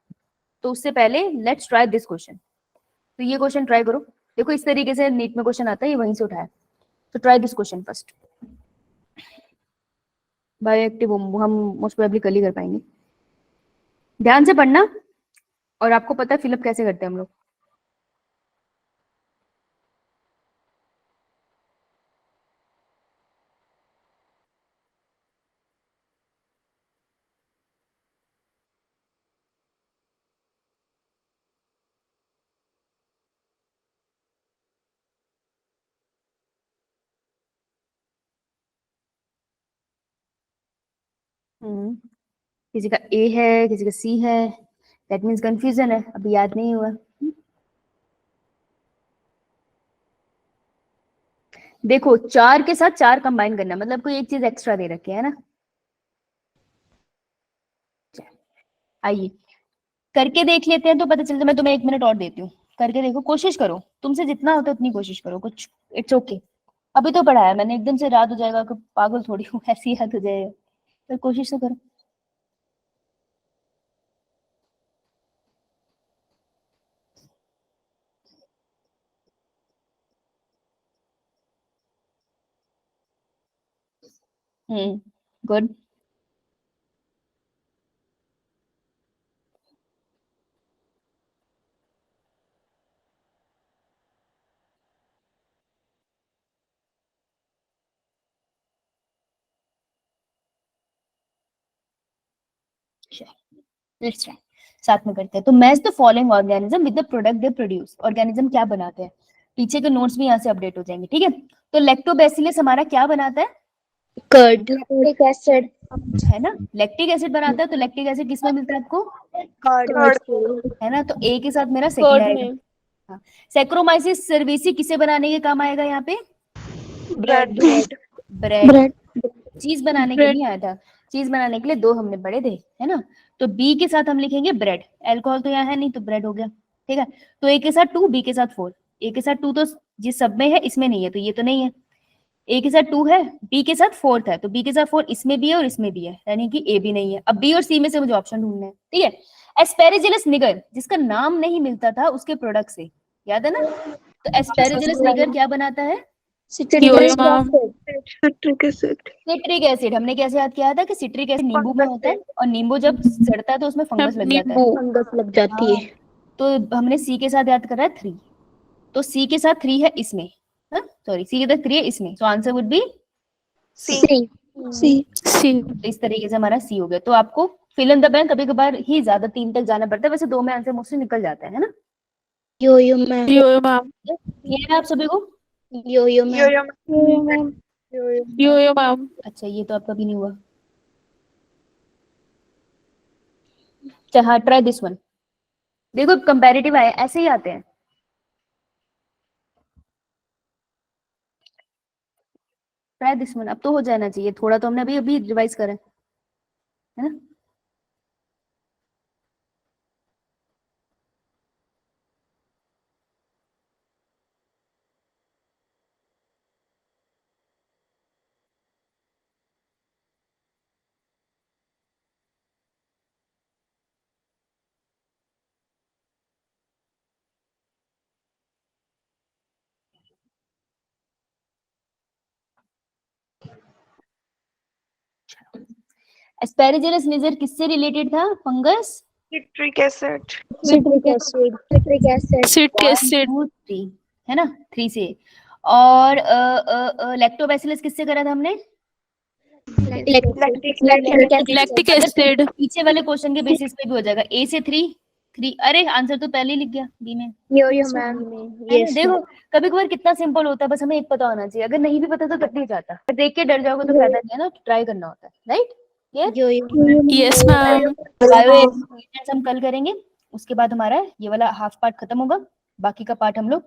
तो उससे पहले लेट्स ट्राई दिस क्वेश्चन। तो ये क्वेश्चन ट्राई करो। देखो इस तरीके से नीट में क्वेश्चन आता है, ये वहीं से उठाया। तो try this question first. Bio active हम मोस्ट प्रोबेबली कल ही कर पाएंगे। ध्यान से पढ़ना और आपको पता है फिलअप कैसे करते हैं हम लोग। किसी का ए है, किसी का सी है, दैट मीन्स कंफ्यूजन है, अभी याद नहीं हुआ। देखो 4 के साथ 4 कंबाइन करना मतलब कोई एक चीज एक्स्ट्रा दे रखी है ना। आइए करके देख लेते हैं तो पता चलता है। मैं तुम्हें 1 मिनट और देती हूँ, करके देखो, कोशिश करो, तुमसे जितना होता है उतनी कोशिश करो। कुछ इट्स ओके, अभी तो पढ़ाया मैंने, एकदम से याद हो जाएगा, पागल थोड़ी हूँ ऐसी याद हो जाएगा, तो कोशिश तो करो। गुड। लेट्स ट्राई, साथ में करते हैं। तो match the following organism with the product they produce. Organism क्या बनाते हैं, पीछे के नोट्स भी यहाँ से अपडेट हो जाएंगे। ठीक है, तो लैक्टोबैसिलस हमारा क्या बनाता है? कर्ड, लैक्टिक एसिड है ना, लैक्टिक एसिड बनाता है। तो लैक्टिक एसिड किसमें मिलता है आपको? है ना, तो ए के साथ मेरा सेकंड आएगा। हाँ, सैक्रोमाइसिस सर्विसी किसे बनाने के काम आएगा यहाँ पे? ब्रेड ब्रेड, चीज बनाने के लिए आया था। चीज बनाने के लिए 2 हमने पढ़े थे, है ना। तो बी के साथ हम लिखेंगे ब्रेड, अल्कोहल तो यहाँ है नहीं तो ब्रेड हो गया। ठीक है, तो ए के साथ 2, बी के साथ 4। ए के साथ 2 तो जिस सब में है इसमें नहीं है, तो ये तो नहीं है। ए के साथ 2 है, बी के साथ 4 है, तो बी के साथ 4 इसमें भी है और इसमें भी है, यानी कि ए भी नहीं है। अब बी और सी में से मुझे ऑप्शन ढूंढना है। ठीक है, एस्पेरेजिलस निगर जिसका नाम नहीं मिलता था उसके प्रोडक्ट से, याद है ना। तो एस्पेरेजिलस निगर क्या बनाता है? Citric acid. हमने कैसे याद किया था कि सिट्रिक एसिड नींबू में होता है और नींबू जब सड़ता है तो उसमें फंगस लग जाता है, फंगस लग जाती है। तो हमने सी के साथ याद करा है 3। तो सी के साथ 3 है इसमें, सॉरी सी के साथ 3 है इसमें, so answer would be C. तो इस तरीके से हमारा सी हो गया। तो आपको फिल इन द ब्लैंक कभी कभार ही ज्यादा 3 तक जाना पड़ता है, वैसे 2 में आंसर मोस्टली निकल जाता है ना। यो मैम, ये है आप सभी को। यो मैम, Yo-yo, ma'am. अच्छा, ये तो आपका भी नहीं हुआ। अच्छा हाँ, ट्राई दिस वन। देखो कंपैरेटिव आए, ऐसे ही आते हैं। ट्राई दिस वन, अब तो हो जाना चाहिए, थोड़ा तो हमने अभी अभी रिवाइज करा है ना। एस्पेरिजिलस निजर किससे रिलेटेड था? Fungus. Citric acid. Citric acid. Citric acid. 1 2 3 है ना, 3 से। और लैक्टोबैसिलस किससे करा था हमने? Lactic acid. पीछे वाले क्वेश्चन के बेसिस पे भी हो जाएगा। ए से 3 3, अरे आंसर तो पहले ही लिख गया बी में, यो मैम। है ना। देखो कभी कभार कितना सिंपल होता है, बस हमें एक पता होना चाहिए, अगर नहीं भी पता तो कट नहीं जाता, पर देख के डर जाओगे तो फायदा नहीं है ना, ट्राई करना होता है, राइट। यो Yes, ma'am. बायो हम कल करेंगे, उसके बाद हमारा ये वाला हाफ पार्ट खत्म होगा, बाकी का पार्ट हम लोग